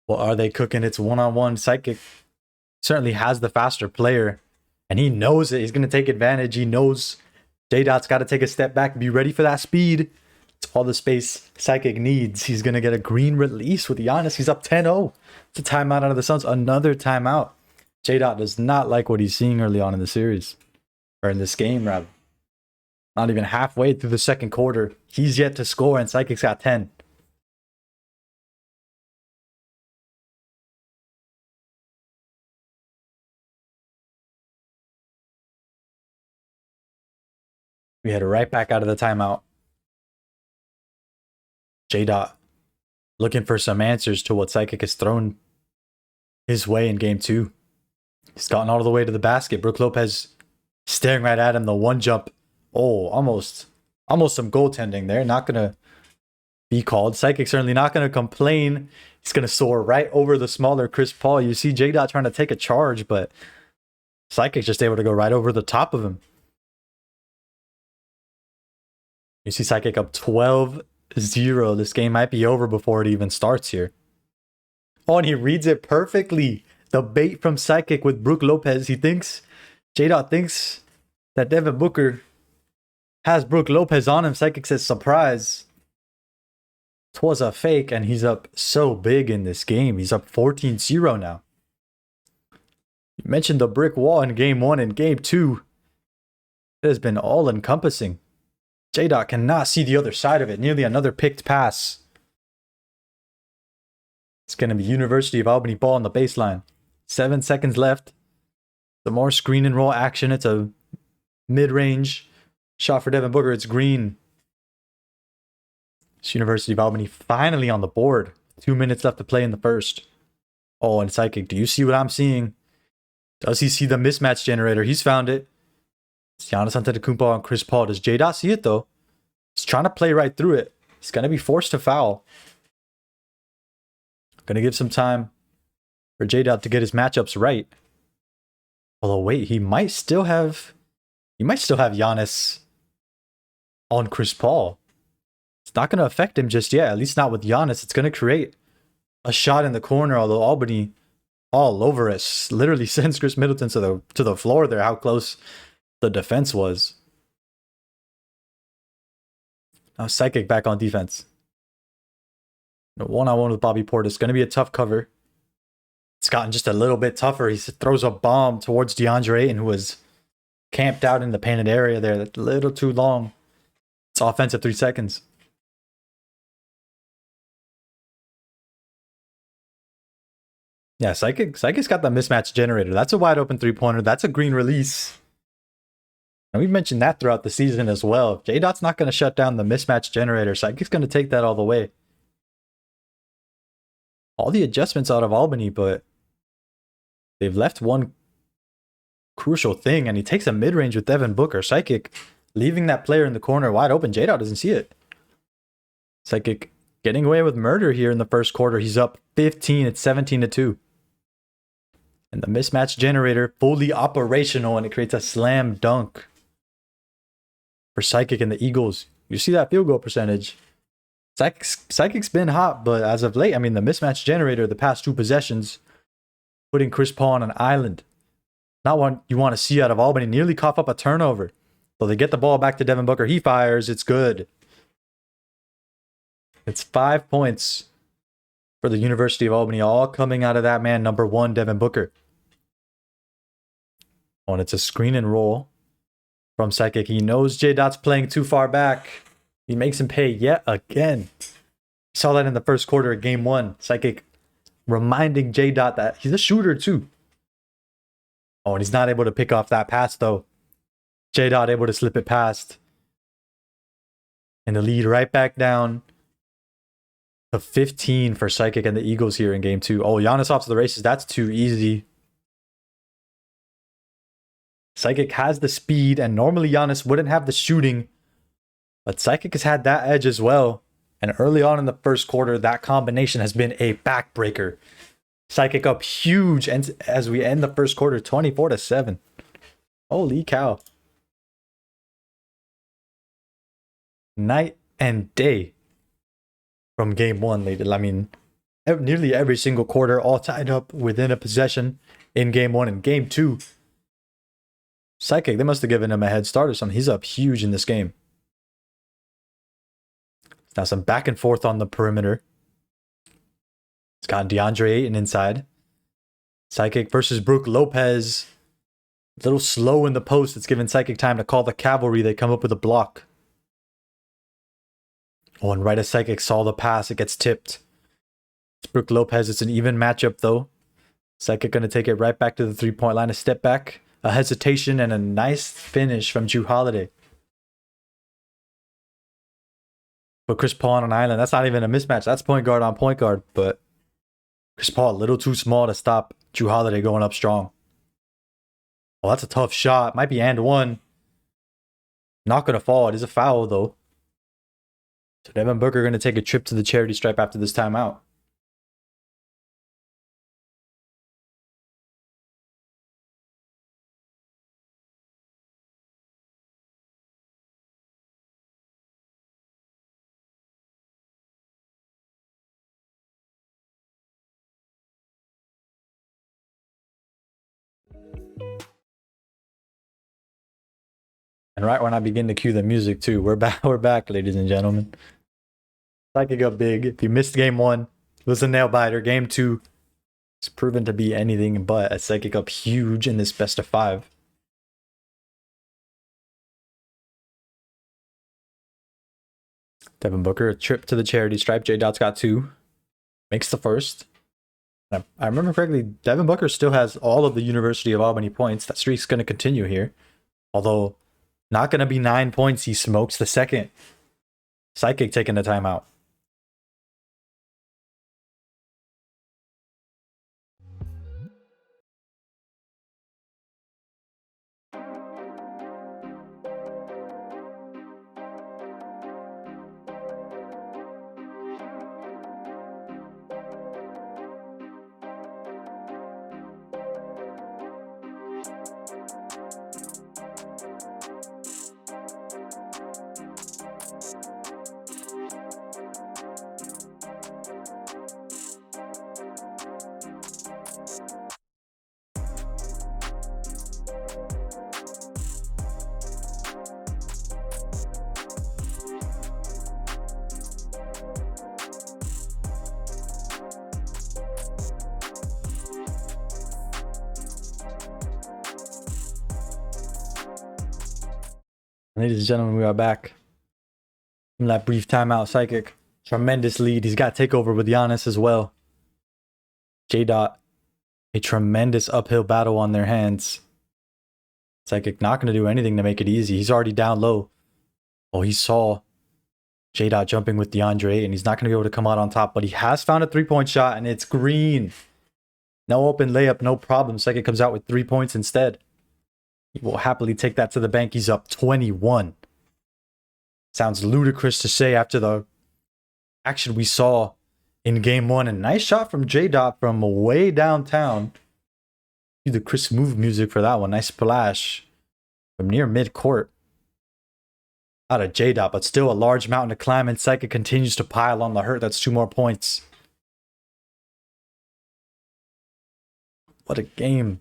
what are they cooking? It's one-on-one. Psychic certainly has the faster player. And he knows it. He's going to take advantage. He knows J-Dot's got to take a step back, be ready for that speed. It's all the space Psychic needs. He's going to get a green release with Giannis. He's up 10-0. It's a timeout out of the Suns. Another timeout. J-Dot does not like what he's seeing early on in the series. Or in this game, rather. Not even halfway through the second quarter. He's yet to score, and Psychic's got 10. We head right back out of the timeout. J-Dot looking for some answers to what Psychic has thrown his way in game 2. He's gotten all the way to the basket. Brook Lopez staring right at him. The one jump. Oh, almost some goaltending there. Not going to be called. Psychic certainly not going to complain. He's going to soar right over the smaller Chris Paul. You see J-Dot trying to take a charge, but Psychic's just able to go right over the top of him. You see Psychic up 12-0. This game might be over before it even starts here. Oh, and he reads it perfectly. The bait from Psychic with Brook Lopez. J-Dot thinks that Devin Booker has Brook Lopez on him. Psychic says, surprise. 'Twas a fake, and he's up so big in this game. He's up 14-0 now. You mentioned the brick wall in game 1 and game 2. It has been all-encompassing. J-Dot cannot see the other side of it. Nearly another picked pass. It's going to be University of Albany ball on the baseline. 7 seconds left. Some more screen and roll action. It's a mid-range shot for Devin Booker. It's green. It's University of Albany finally on the board. 2 minutes left to play in the first. Oh, and Psychic, do you see what I'm seeing? Does he see the mismatch generator? He's found it. It's Giannis Antetokounmpo and Chris Paul. Does J-Dot see it, though? He's trying to play right through it. He's going to be forced to foul. Going to give some time for J-Dot to get his matchups right. Although, wait, he might still have Giannis on Chris Paul. It's not going to affect him just yet, at least not with Giannis. It's going to create a shot in the corner, although Albany all over it. Literally sends Chris Middleton to the floor there, how close the defense was. Now Psychic back on defense. One-on-one with Bobby Portis. Going to be a tough cover. It's gotten just a little bit tougher. He throws a bomb towards DeAndre Ayton, who was camped out in the painted area there. That's a little too long. It's offensive 3 seconds. Yeah, Psychic's got the mismatch generator. That's a wide open 3-pointer. That's a green release. And we've mentioned that throughout the season as well. If J-Dot's not going to shut down the mismatch generator, Psychic's going to take that all the way. All the adjustments out of Albany, but they've left one crucial thing, and he takes a mid-range with Devin Booker. Psychic leaving that player in the corner wide open. J-Dot doesn't see it. Psychic getting away with murder here in the first quarter. He's up 15. It's 17-2. And the mismatch generator fully operational, and it creates a slam dunk for Psychic and the Eagles. You see that field goal percentage. Psychic's been hot, but as of late, I mean, the mismatch generator the past 2 possessions, putting Chris Paul on an island. Not what you want to see out of Albany. Nearly cough up a turnover. So they get the ball back to Devin Booker. He fires. It's good. It's 5 points for the University of Albany, all coming out of that man, number 1, Devin Booker. Oh, and it's a screen and roll from Psychic. He knows J-Dot's playing too far back. He makes him pay yet again. Saw that in the first quarter of game 1. Psychic reminding J-Dot that he's a shooter too. Oh, and he's not able to pick off that pass though. J-Dot able to slip it past. And the lead right back down to 15 for Psychic and the Eagles here in game 2. Oh, Giannis off to the races. That's too easy. Psychic has the speed, and normally Giannis wouldn't have the shooting. But Psychic has had that edge as well. And early on in the first quarter, that combination has been a backbreaker. Psychic up huge and as we end the first quarter, 24-7. Holy cow. Night and day from game 1. I mean, nearly every single quarter, all tied up within a possession in game 1 and game 2. Psychic, they must have given him a head start or something. He's up huge in this game. Now some back and forth on the perimeter. It's got DeAndre Ayton inside. Psychic versus Brook Lopez. A little slow in the post. It's given Psychic time to call the cavalry. They come up with a block. Oh, and right as Psychic saw the pass, it gets tipped. It's Brook Lopez. It's an even matchup, though. Psychic going to take it right back to the three-point line. A step back, a hesitation, and a nice finish from Jrue Holiday. But Chris Paul on an island, that's not even a mismatch. That's point guard on point guard. But Chris Paul a little too small to stop Jrue Holiday going up strong. Well, that's a tough shot. Might be and one. Not going to fall. It is a foul, though. So Devin Booker going to take a trip to the charity stripe after this timeout. And right when I begin to cue the music too, we're back, ladies and gentlemen. Psychic up big. If you missed game 1, it was a nail biter. Game 2, it's proven to be anything but a Psychic up huge in this best of 5. Devin Booker, a trip to the charity stripe. J-Dot's got 2. Makes the first. I remember correctly, Devin Booker still has all of the University of Albany points. That streak's going to continue here. Although, not going to be 9 points. He smokes the second. Psychic taking the timeout. Ladies and gentlemen, we are back from that brief timeout. Psychic, tremendous lead. He's got takeover with Giannis as well. J-Dot, a tremendous uphill battle on their hands. Psychic not going to do anything to make it easy. He's already down low. Oh, he saw J-Dot jumping with DeAndre, and he's not going to be able to come out on top, but he has found a three-point shot, and it's green. No open layup, no problem. Psychic comes out with 3 points instead. He will happily take that to the bank. He's up 21. Sounds ludicrous to say after the action we saw in game 1. And nice shot from J-Dot from way downtown. Do the Chris Move music for that one. Nice splash from near mid-court. out of J-Dot, but still a large mountain to climb, and Psychic continues to pile on the hurt. That's 2 more points. What a game.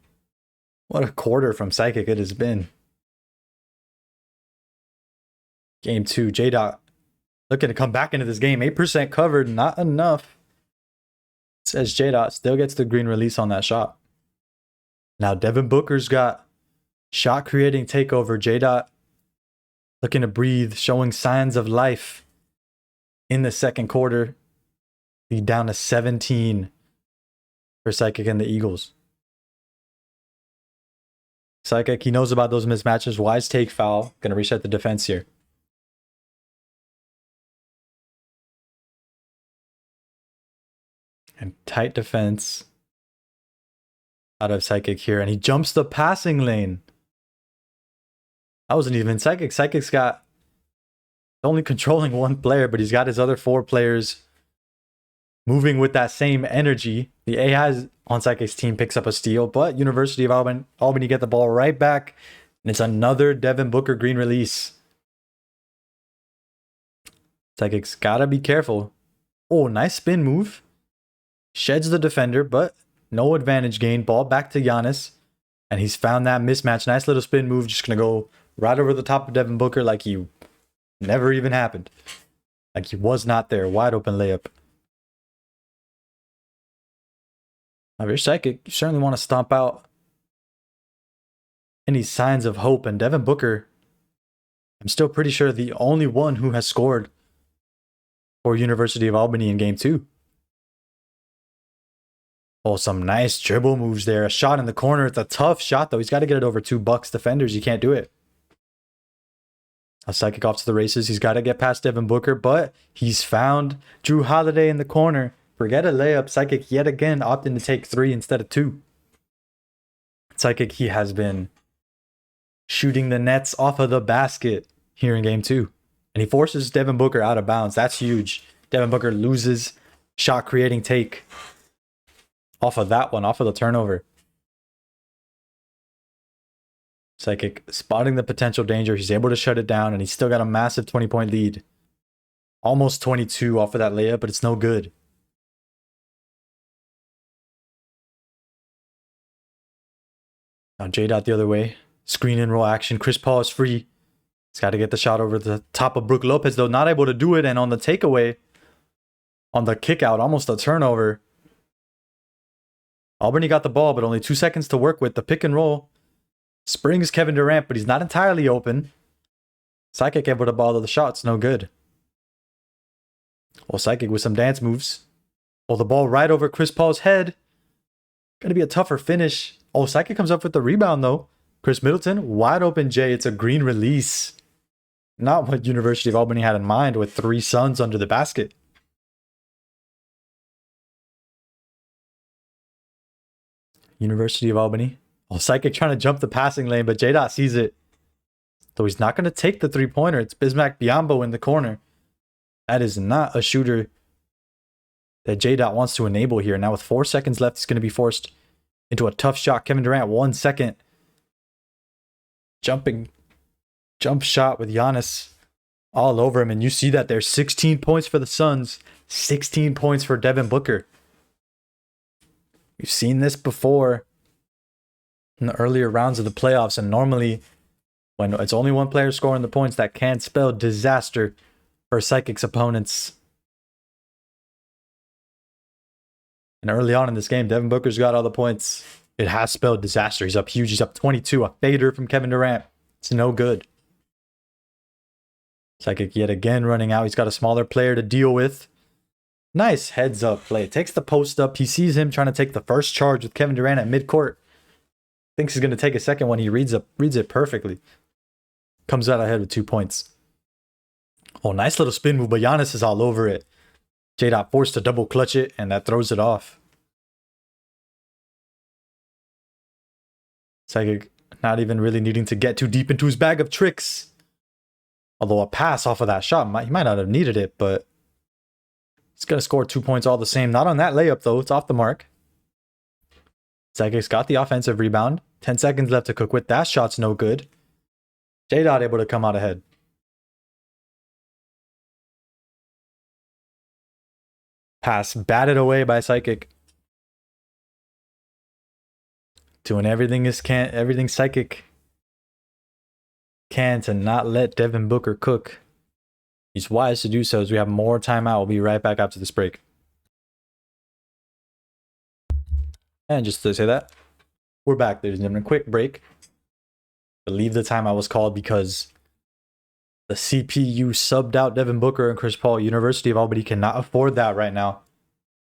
What a quarter from Psychic it has been. Game 2, J-Dot looking to come back into this game. 8% covered, not enough. It says J-Dot still gets the green release on that shot. Now Devin Booker's got shot creating takeover. J-Dot looking to breathe, showing signs of life in the second quarter. Lead down to 17 for Psychic and the Eagles. Psychic, he knows about those mismatches. Wise take foul. Gonna reset the defense here. And tight defense out of Psychic here. And he jumps the passing lane. That wasn't even Psychic. Psychic's got only controlling one player, but he's got his other 4 players moving with that same energy. The AI on Psychic's team picks up a steal, but University of Albany get the ball right back. And it's another Devin Booker green release. Psychic's got to be careful. Oh, nice spin move. Sheds the defender, but no advantage gain. Ball back to Giannis. And he's found that mismatch. Nice little spin move. Just going to go right over the top of Devin Booker like he never even happened. Like he was not there. Wide open layup. Now, if you're Psychic, you certainly want to stomp out any signs of hope. And Devin Booker, I'm still pretty sure the only one who has scored for University of Albany in game 2. Oh, some nice dribble moves there. A shot in the corner. It's a tough shot, though. He's got to get it over 2 Bucks defenders. You can't do it. A Psychic off to the races. He's got to get past Devin Booker, but he's found Drew Holiday in the corner. Forget a layup. Psychic yet again opting to take 3 instead of 2. Psychic, he has been shooting the nets off of the basket here in game 2. And he forces Devin Booker out of bounds. That's huge. Devin Booker loses shot creating take off of that one, off of the turnover. Psychic spotting the potential danger. He's able to shut it down, and he's still got a massive 20-point lead. Almost 22 off of that layup, but it's no good. Now J-Dot the other way. Screen and roll action. Chris Paul is free. He's got to get the shot over the top of Brook Lopez, though. Not able to do it, and on the takeaway, on the kick out, almost a turnover. Albany got the ball, but only 2 seconds to work with. The pick and roll springs Kevin Durant, but he's not entirely open. Psychic able to ball the shot's no good. Well, Psychic with some dance moves. Oh, the ball right over Chris Paul's head. Gonna be a tougher finish. Oh, Psychic comes up with the rebound, though. Chris Middleton, wide open J. It's a green release. Not what University of Albany had in mind with 3 Suns under the basket. University of Albany. Oh, Psychic trying to jump the passing lane, but J-Dot sees it. Though he's not going to take the 3-pointer. It's Bismack Biyombo in the corner. That is not a shooter that J-Dot wants to enable here. Now with 4 seconds left, he's going to be forced into a tough shot. Kevin Durant, 1 second. Jump shot with Giannis all over him. And you see that there's 16 points for the Suns. 16 points for Devin Booker. We've seen this before in the earlier rounds of the playoffs, and normally when it's only one player scoring the points, that can spell disaster for Psychic's opponents. And early on in this game, Devin Booker's got all the points. It has spelled disaster. He's up huge. He's up 22. A fader from Kevin Durant. It's no good. Psychic yet again running out. He's got a smaller player to deal with. Nice heads up play. Takes the post up. He sees him trying to take the first charge with Kevin Durant at midcourt. Thinks he's going to take a second one. He reads it perfectly. Comes out ahead with 2 points. Oh, nice little spin move, but Giannis is all over it. J-Dot forced to double clutch it, and that throws it off. Psychic not even really needing to get too deep into his bag of tricks. Although a pass off of that shot, he might not have needed it, but he's going to score 2 points all the same. Not on that layup, though. It's off the mark. Psychic's got the offensive rebound. 10 seconds left to cook with. That shot's no good. J-Dot able to come out ahead. Pass batted away by Psychic. Doing everything Psychic can to not let Devin Booker cook. He's wise to do so as we have more timeout. We'll be right back after this break. And just to say that, we're back, ladies and gentlemen. Quick break. I believe the timeout was called because the CPU subbed out Devin Booker and Chris Paul. University of Albany cannot afford that right now.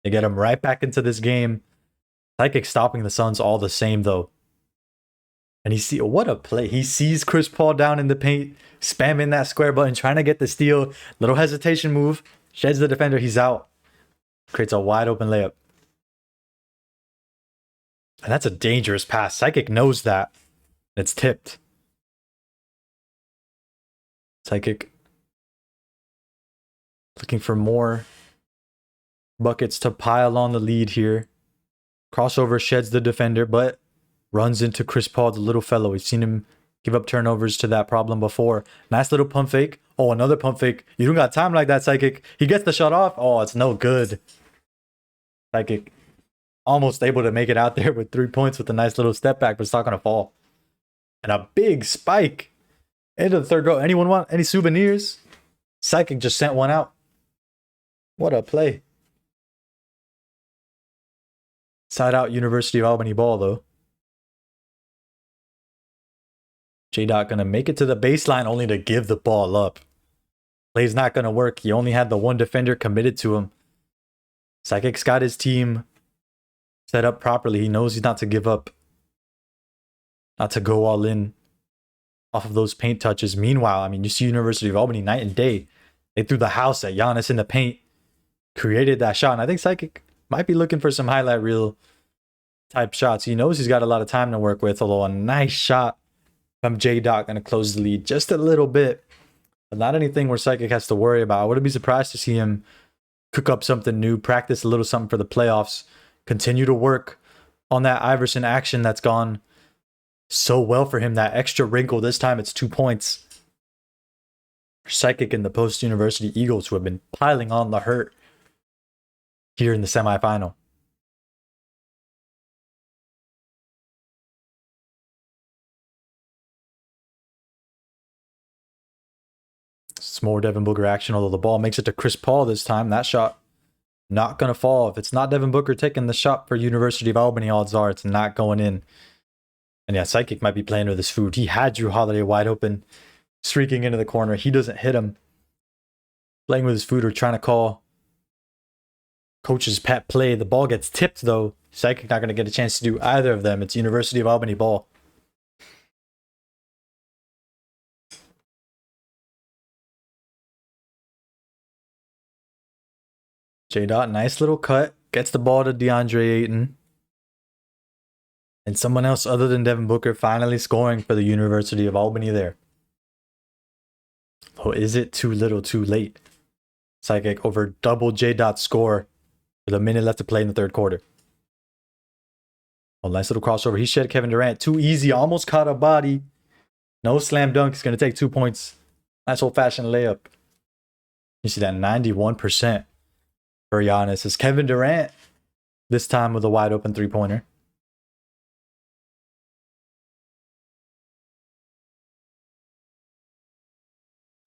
They get him right back into this game. Psychic stopping the Suns all the same, though. And what a play. He sees Chris Paul down in the paint, spamming that square button, trying to get the steal. Little hesitation move. Sheds the defender. He's out. Creates a wide open layup. And that's a dangerous pass. Psychic knows that. It's tipped. Psychic looking for more buckets to pile on the lead here. Crossover sheds the defender, but runs into Chris Paul, the little fellow. We've seen him give up turnovers to that problem before. Nice little pump fake. Oh, another pump fake. You don't got time like that, Psychic. He gets the shot off. Oh, it's no good. Psychic almost able to make it out there with 3 points with a nice little step back, but it's not going to fall. And a big spike into the third row. Anyone want any souvenirs? Psychic just sent one out. What a play. Side out University of Albany ball, though. J-Dot going to make it to the baseline only to give the ball up. Play's not going to work. He only had the one defender committed to him. Psychic's got his team set up properly. He knows he's not to give up. Not to go all in off of those paint touches. Meanwhile, I mean, you see University of Albany night and day. They threw the house at Giannis in the paint. Created that shot. And I think Psychic might be looking for some highlight reel type shots. He knows he's got a lot of time to work with. Although a nice shot from J-Dot going to close the lead just a little bit. But not anything where Psychic has to worry about. I wouldn't be surprised to see him cook up something new. Practice a little something for the playoffs. Continue to work on that Iverson action that's gone so well for him. That extra wrinkle. This time it's 2 points. Psychic and the post-University Eagles, who have been piling on the hurt here in the semifinal. It's more Devin Booker action, although the ball makes it to Chris Paul this time. That shot not going to fall. If it's not Devin Booker taking the shot for University of Albany, odds are it's not going in. And yeah, Psychic might be playing with his food. He had Drew Holiday wide open, streaking into the corner. He doesn't hit him. Playing with his food or trying to call coach's pet play. The ball gets tipped, though. Psychic not going to get a chance to do either of them. It's University of Albany ball. J-Dot, nice little cut. Gets the ball to DeAndre Ayton. And someone else other than Devin Booker finally scoring for the University of Albany there. Oh, is it too little too late? Psychic over double J-Dot score with a minute left to play in the third quarter. Oh, nice little crossover. He shed Kevin Durant. Too easy. Almost caught a body. No slam dunk. He's going to take 2 points. Nice old-fashioned layup. You see that 91% for Giannis. It's Kevin Durant this time with a wide open three-pointer.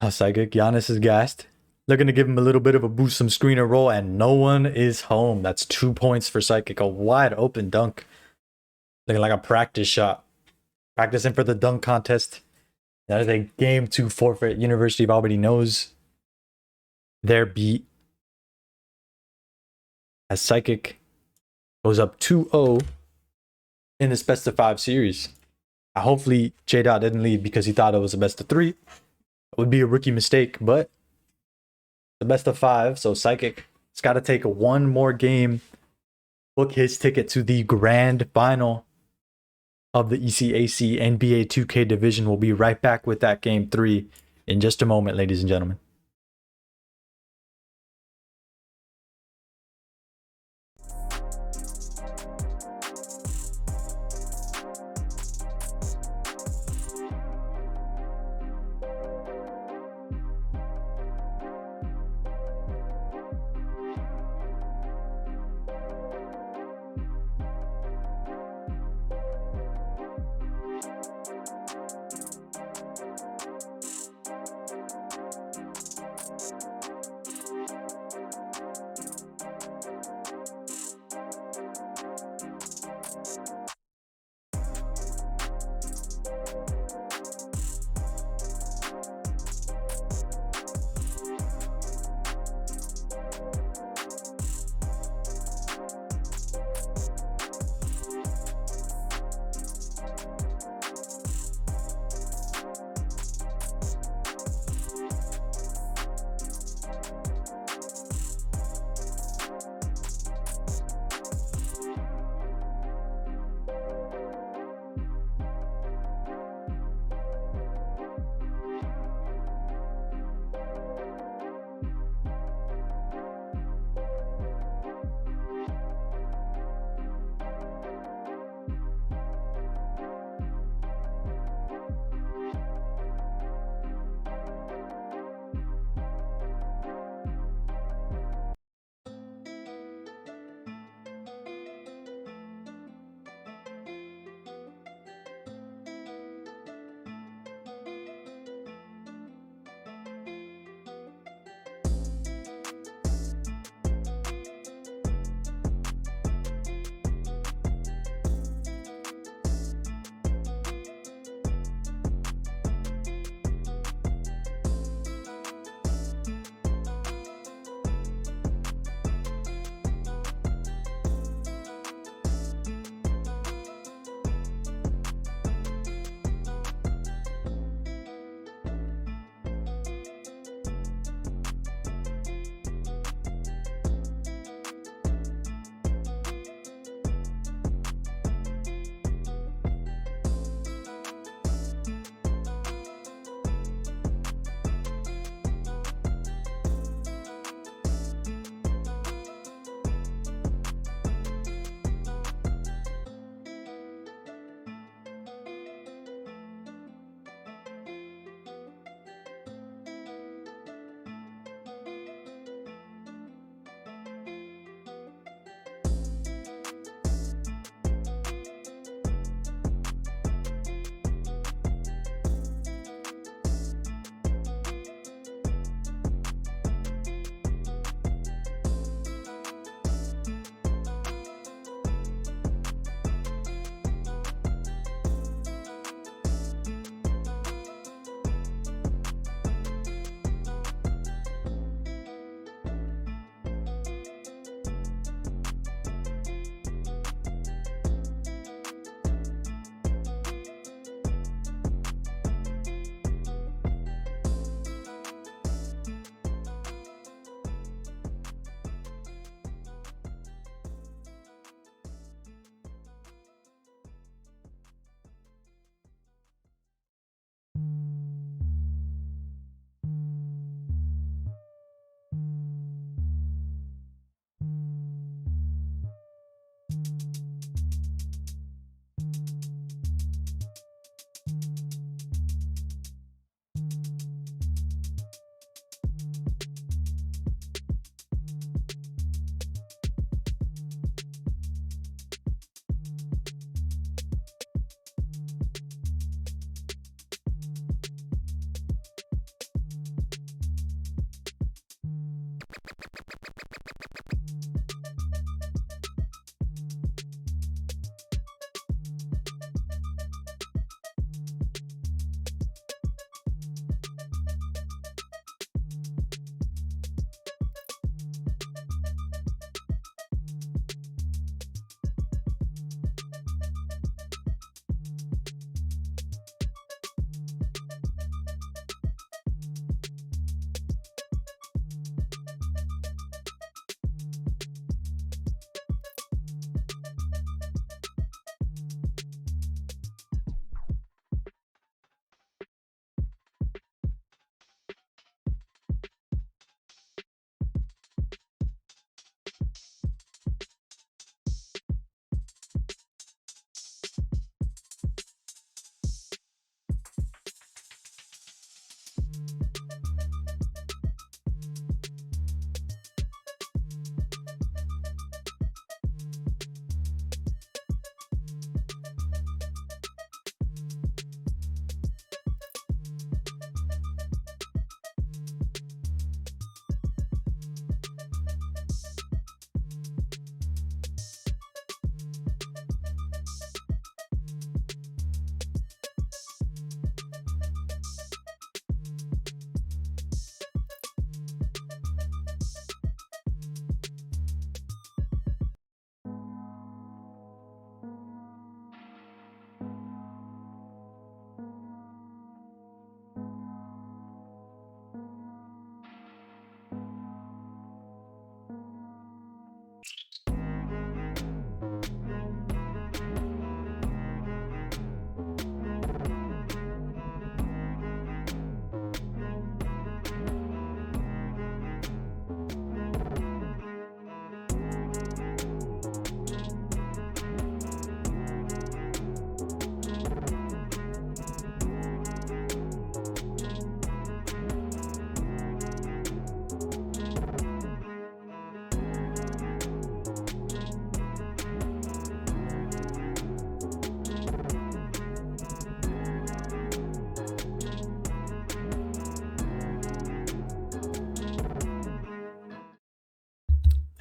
Psychic. Giannis is gassed. Looking to give him a little bit of a boost, some screen and roll, and no one is home. That's 2 points for Psychic. A wide open dunk. Looking like a practice shot. Practicing for the dunk contest. That is a game 2 forfeit. University of Albany knows their beat. As Psychic goes up 2-0 in this best of 5 series. Hopefully J-Dot didn't leave because he thought it was a best of 3. It would be a rookie mistake, but the best of 5. So Psychic has got to take one more game, book his ticket to the grand final of the ECAC NBA 2K division. We'll be right back with that game 3 in just a moment, ladies and gentlemen.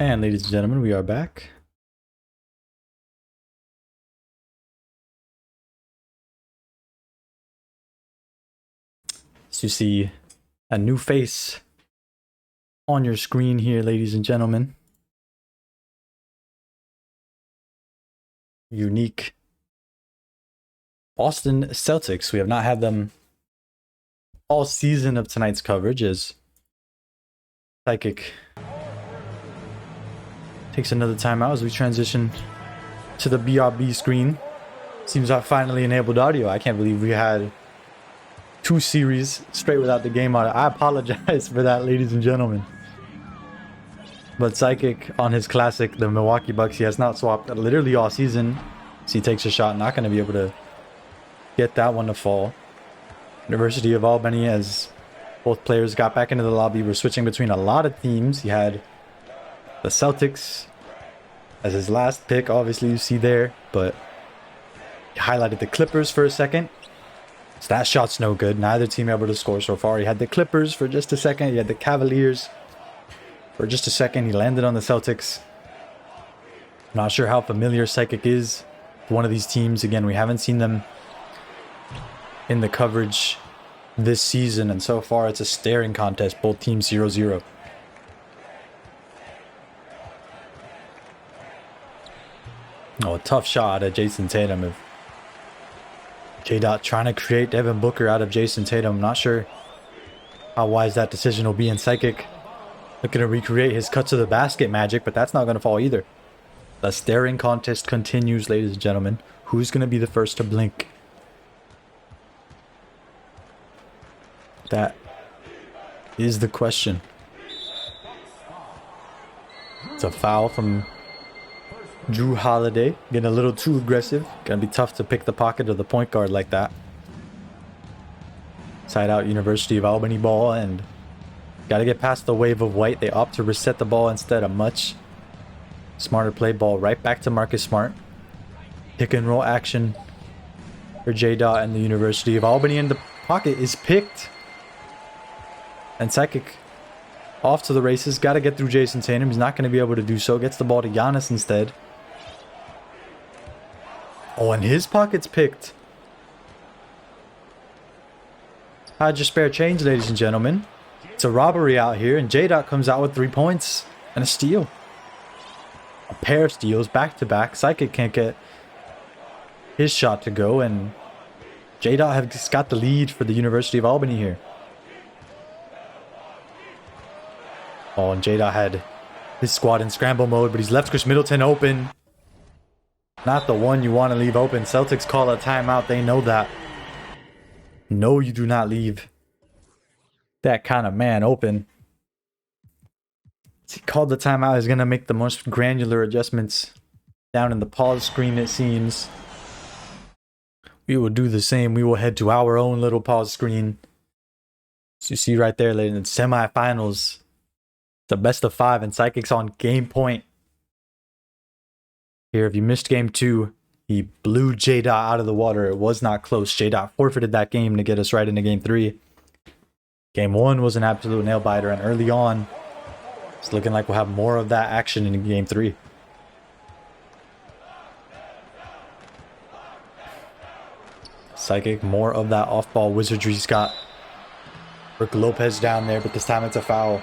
And ladies and gentlemen, we are back. So you see a new face on your screen here, ladies and gentlemen. Unique Boston Celtics. We have not had them all season of tonight's coverage as Psychic takes another timeout as we transition to the BRB screen. Seems I finally enabled audio. I can't believe we had 2 series straight without the game on it. I apologize for that, ladies and gentlemen. But Psychic on his classic, the Milwaukee Bucks, he has not swapped literally all season. So he takes a shot, not going to be able to get that one to fall. University of Albany, as both players got back into the lobby, were switching between a lot of teams. He had the Celtics as his last pick, obviously you see there, but he highlighted the Clippers for a second. So that shot's no good. Neither team able to score so far. He had the Clippers for just a second. He had the Cavaliers for just a second. He landed on the Celtics. Not sure how familiar Psychic is with one of these teams. Again, we haven't seen them in the coverage this season, and so far it's a staring contest. Both teams 0-0. Oh, a tough shot at Jason Tatum. If J-Dot trying to create Devin Booker out of Jason Tatum. Not sure how wise that decision will be in Psychic. Looking to recreate his cut to the basket magic, but that's not going to fall either. The staring contest continues, ladies and gentlemen. Who's going to be the first to blink? That is the question. It's a foul from Drew Holiday. Getting a little too aggressive. Gonna be tough to pick the pocket of the point guard like that. Side out University of Albany ball, and gotta get past the wave of white. They opt to reset the ball instead. A much smarter play. Ball right back to Marcus Smart. Pick and roll action for J-Dot and the University of Albany, and the pocket is picked. And Psychic off to the races. Got to get through Jason Tatum. He's not going to be able to do so. Gets the ball to Giannis instead. Oh, and his pocket's picked. Hide your spare change, ladies and gentlemen. It's a robbery out here, and J-Dot comes out with 3 points and a steal. A pair of steals back-to-back. Psychic can't get his shot to go, and J-Dot has got the lead for the University of Albany here. Oh, and J-Dot had his squad in scramble mode, but he's left Chris Middleton open. Not the one you want to leave open. Celtics call a timeout. They know that. No, you do not leave that kind of man open. He called the timeout. He's going to make the most granular adjustments down in the pause screen, it seems. We will do the same. We will head to our own little pause screen. So you see right there, ladies, in semifinals, the best of 5, and Psychic's on game point. Here, if you missed game 2, he blew J-Dot out of the water. It was not close. J-Dot forfeited that game to get us right into game 3. Game 1 was an absolute nail-biter, and early on, it's looking like we'll have more of that action in game 3. Psychic, more of that off-ball wizardry. He's got Brook Lopez down there, but this time it's a foul.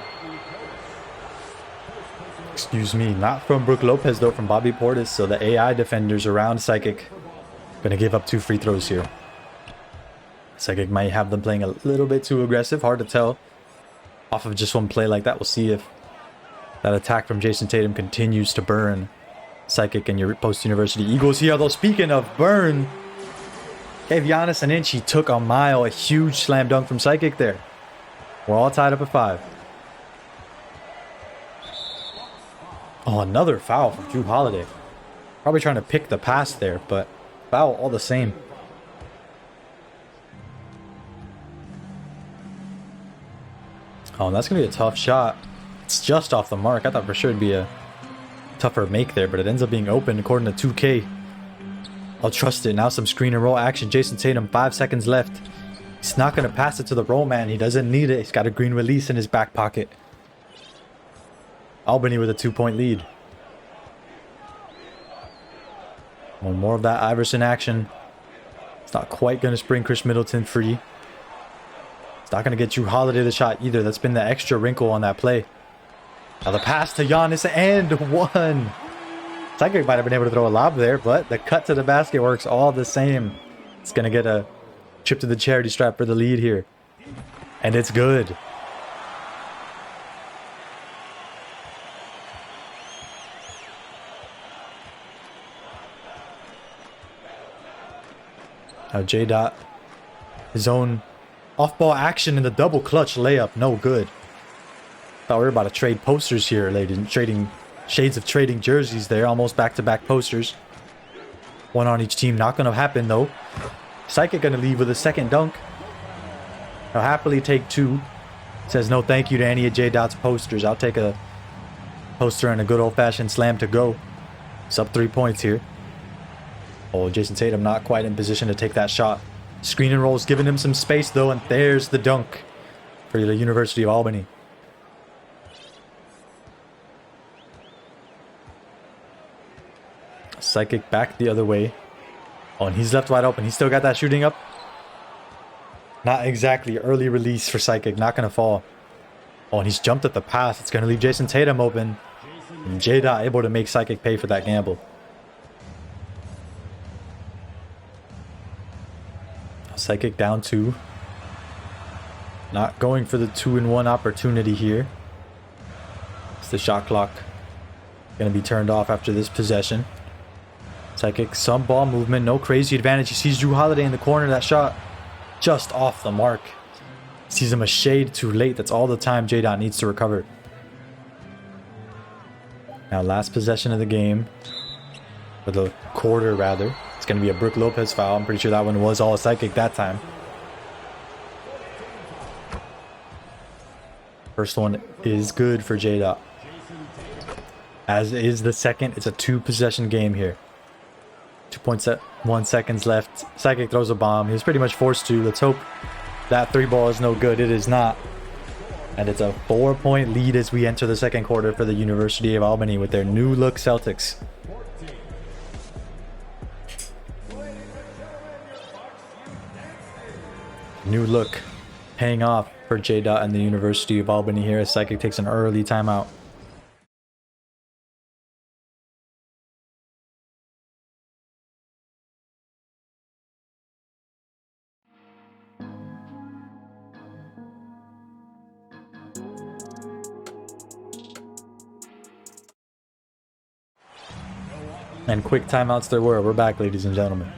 Excuse me, not from Brook Lopez though, from Bobby Portis. So the AI defenders around Psychic gonna give up 2 free throws here. Psychic might have them playing a little bit too aggressive. Hard to tell off of just one play like that. We'll see if that attack from Jason Tatum continues to burn Psychic and your post-University Eagles here. Although speaking of burn, gave Giannis an inch. He took a mile. A huge slam dunk from Psychic there. We're all tied up at 5. Oh, another foul from Drew Holiday. Probably trying to pick the pass there, but foul all the same. Oh, and that's going to be a tough shot. It's just off the mark. I thought for sure it'd be a tougher make there, but it ends up being open according to 2K. I'll trust it. Now some screen and roll action. Jason Tatum, 5 seconds left. He's not going to pass it to the roll man. He doesn't need it. He's got a green release in his back pocket. Albany with a 2-point lead. One more of that Iverson action. It's not quite going to spring Chris Middleton free. It's not going to get Drew Holiday the shot either. That's been the extra wrinkle on that play. Now the pass to Giannis and one. Psychic might have been able to throw a lob there, but the cut to the basket works all the same. It's going to get a trip to the charity stripe for the lead here. And it's good. Now J-Dot, his own off-ball action in the double clutch layup, no good. Thought we were about to trade posters here, ladies. Trading shades of trading jerseys there, almost back-to-back posters. One on each team, not going to happen though. Psychic going to leave with a second dunk. He'll happily take two. Says no thank you to any of J-Dot's posters. I'll take a poster and a good old-fashioned slam to go. It's up 3 points here. Oh, Jason Tatum not quite in position to take that shot. Screen and roll's giving him some space though, and there's the dunk for the University of Albany. Psychic back the other way. Oh, and he's left wide open. He's still got that shooting up. Not exactly early release for Psychic. Not going to fall. Oh, and he's jumped at the pass. It's going to leave Jason Tatum open. And J-Dot able to make Psychic pay for that gamble. Psychic down 2. Not going for the 2-and-1 opportunity here. It's the shot clock going to be turned off after this possession. Psychic, some ball movement, no crazy advantage. He sees Drew Holiday in the corner. That shot just off the mark. Sees him a shade too late. That's all the time J-Dot needs to recover. Now last possession of the game. For the quarter, rather. It's going to be a Brook Lopez foul. I'm pretty sure that one was all Psychic that time. First one is good for J-Dot. As is the second. It's a 2-possession game here. 2.1 seconds left. Psychic throws a bomb. He was pretty much forced to. Let's hope that 3 ball is no good. It is not. And it's a 4-point lead as we enter the second quarter for the University of Albany with their new look Celtics. New look paying off for J-Dot and the University of Albany here as Psychic takes an early timeout. And quick timeouts there were. We're back, ladies and gentlemen.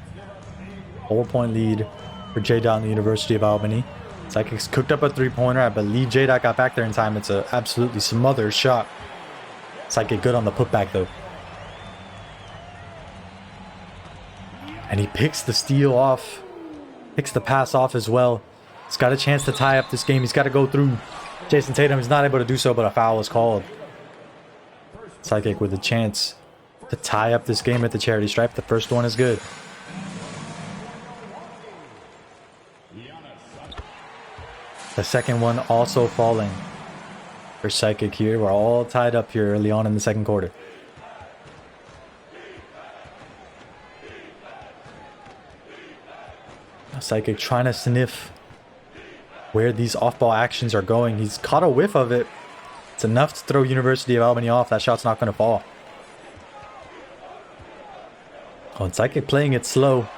4-point lead for J-Dot and the University of Albany. Psychic's cooked up a 3-pointer. I believe J-Dot got back there in time. It's an absolutely smothered shot. Psychic good on the putback, though. And he picks the steal off. Picks the pass off as well. He's got a chance to tie up this game. He's got to go through Jason Tatum. He's not able to do so, but a foul is called. Psychic with a chance to tie up this game at the charity stripe. The first one is good. The second one also falling for Psychic here. We're all tied up here early on in the second quarter. Psychic trying to sniff where these off-ball actions are going. He's caught a whiff of it. It's enough to throw University of Albany off. That shot's not going to fall. Oh, and Psychic playing it slow.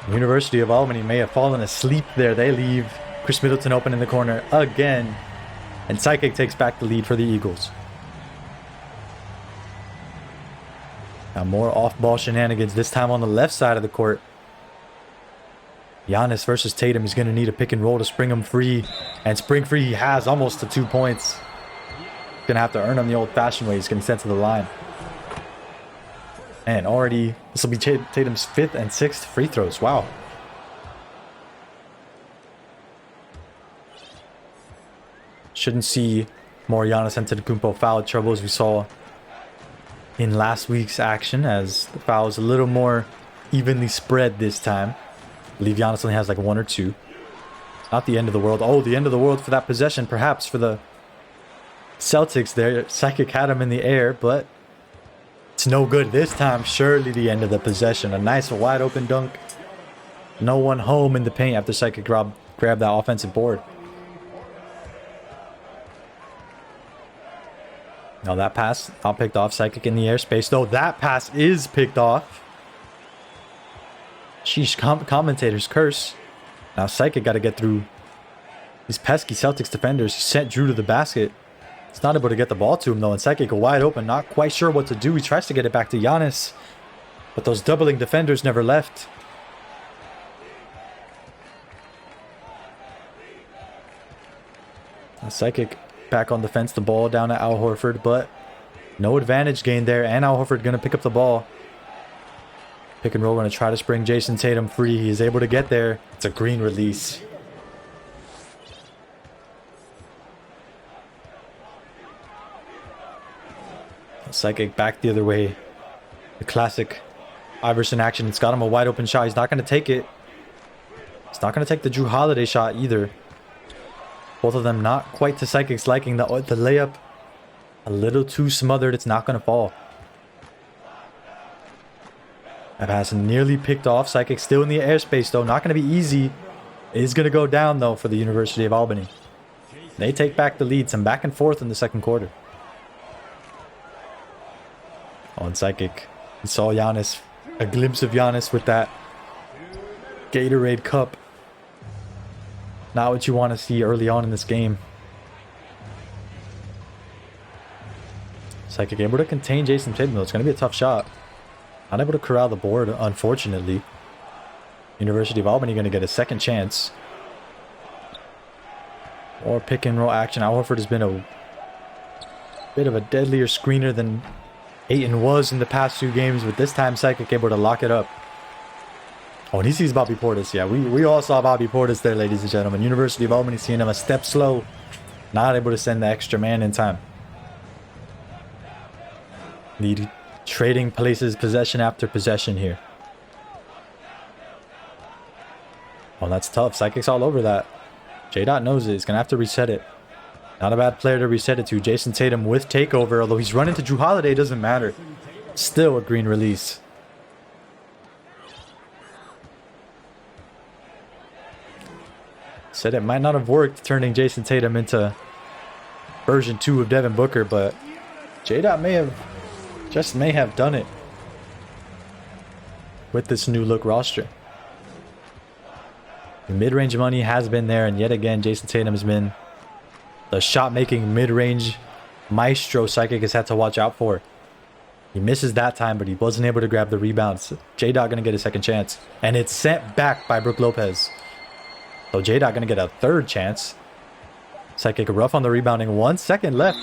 University of Albany may have fallen asleep there. They leave Chris Middleton open in the corner again. And Psychic takes back the lead for the Eagles. Now more off-ball shenanigans, this time on the left side of the court. Giannis versus Tatum is going to need a pick and roll to spring him free. And spring free he has almost to 2 points. Going to have to earn him the old-fashioned way. He's getting sent to the line. And already, this will be Tatum's 5th and 6th free throws. Wow. Shouldn't see more Giannis Antetokounmpo foul trouble as we saw in last week's action, as the foul is a little more evenly spread this time. I believe Giannis only has like 1 or 2. Not the end of the world. Oh, the end of the world for that possession, perhaps, for the Celtics there. Psychic had him in the air, but it's no good this time. Surely the end of the possession. A nice wide open dunk. No one home in the paint after Psychic grabbed that offensive board. Now that pass not picked off. Psychic in the airspace though. That pass is picked off. Sheesh, commentators curse. Now Psychic got to get through these pesky Celtics defenders. He sent Drew to the basket. He's not able to get the ball to him though. And Psychic wide open, not quite sure what to do. He tries to get it back to Giannis, but those doubling defenders never left. Now Psychic back on defense, the ball down to Al Horford, but no advantage gained there. And Al Horford going to pick up the ball. Pick and roll, going to try to spring Jason Tatum free. He is able to get there. It's a green release. Psychic back the other way. The classic Iverson action. It's got him a wide open shot. He's not going to take it. He's not going to take the Drew Holiday shot either. Both of them not quite to Psychic's liking. The layup a little too smothered. It's not going to fall. That pass nearly picked off. Psychic still in the airspace though. Not going to be easy. It is going to go down though for the University of Albany. They take back the lead. Some back and forth in the second quarter. On Psychic, we saw Giannis, a glimpse of Giannis with that Gatorade cup. Not what you want to see early on in this game. Psychic able to contain Jason Tatum though. It's going to be a tough shot. Not able to corral the board, unfortunately. University of Albany going to get a second chance. Or pick and roll action. Al Horford has been a bit of a deadlier screener than Ayton was in the past 2 games, but this time Psychic able to lock it up. Oh, and he sees Bobby Portis. Yeah, we all saw Bobby Portis there, ladies and gentlemen. University of Albany seeing him a step slow. Not able to send the extra man in time. Need trading places possession after possession here. Oh, that's tough. Psychic's all over that. J-Dot knows it. He's going to have to reset it. Not a bad player to reset it to. Jason Tatum with takeover. Although he's running to Drew Holiday, it doesn't matter. Still a green release. Said it might not have worked turning Jason Tatum into version 2 of Devin Booker, but J-Dot may have done it with this new look roster. The mid-range money has been there, and yet again Jason Tatum has been the shot-making mid-range maestro Psychic has had to watch out for. He misses that time, but he wasn't able to grab the rebounds. J-Dot going to get a second chance, and it's sent back by Brook Lopez. So J-Dot going to get a third chance. Psychic rough on the rebounding. 1 second left.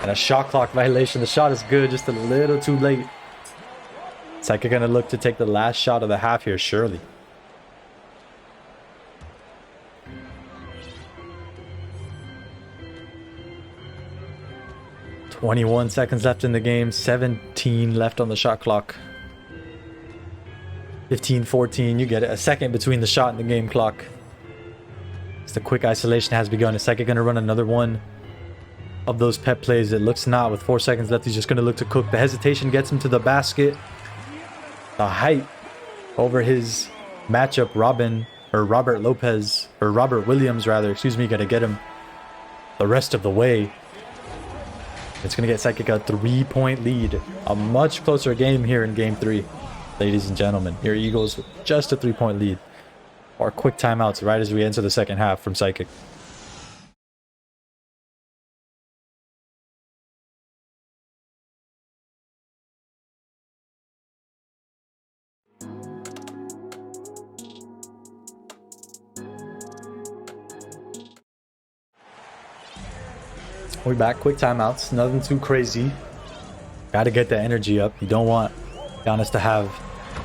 And a shot clock violation. The shot is good, just a little too late. Psychic going to look to take the last shot of the half here, surely. "21 seconds left in the game. 17 left on the shot clock. 15-14. You get it. A second between the shot and the game clock. As the quick isolation has begun. Is Psychic going to run another one of those pep plays? It looks not. With 4 seconds left, he's just going to look to cook. The hesitation gets him to the basket. The height over his matchup, Robert Williams, rather. Excuse me, got to get him the rest of the way. It's going to get Psychic a 3-point lead. A much closer game here in Game 3. Ladies and gentlemen, your Eagles with just a 3-point lead. Or quick timeouts right as we enter the second half from Psychic. We're back. Quick timeouts. Nothing too crazy. Got to get the energy up. You don't want Giannis to have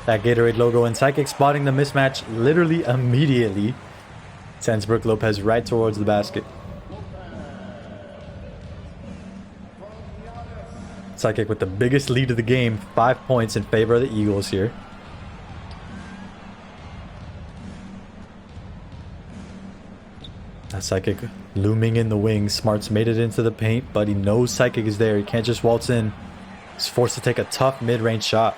that Gatorade logo. And Psychic spotting the mismatch literally immediately sends Brook Lopez right towards the basket. Psychic with the biggest lead of the game. 5 points in favor of the Eagles here. Psychic looming in the wings. Smart's made it into the paint, but he knows Psychic is there. He can't just waltz in. He's forced to take a tough mid-range shot.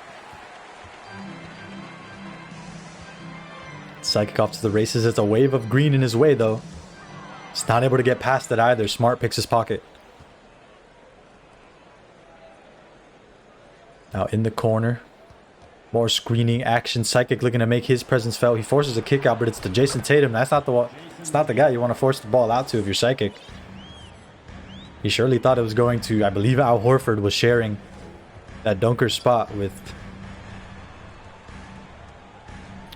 Psychic off to the races. It's a wave of green in his way, though. He's not able to get past it either. Smart picks his pocket. Now in the corner. More screening action. Psychic looking to make his presence felt. He forces a kick out, but it's to Jason Tatum. That's not the one. It's not the guy you want to force the ball out to if you're Psychic. He surely thought it was going to. I believe Al Horford was sharing that dunker spot with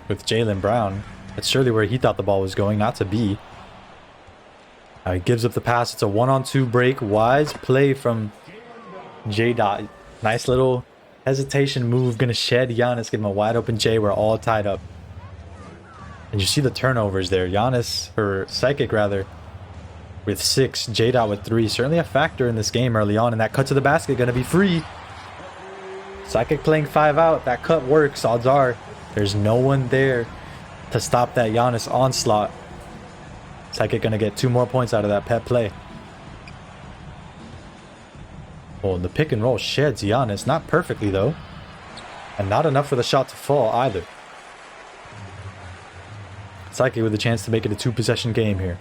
Jaylen Brown. That's surely where he thought the ball was going, not to be. Now he gives up the pass. It's a 1-on-2 break. Wise play from J-Dot. Nice little hesitation move. Gonna shed Giannis. Give him a wide open J. We're all tied up. And you see the turnovers there. Giannis, or Psychic rather, with 6. J-Dot with 3. Certainly a factor in this game early on. And that cut to the basket gonna be free. Psychic playing 5 out. That cut works. Odds are there's no one there to stop that Giannis onslaught. Psychic gonna get 2 more points out of that pet play. Oh, the pick and roll sheds Giannis. Not perfectly, though. And not enough for the shot to fall, either. Psychic with a chance to make it a 2-possession game here.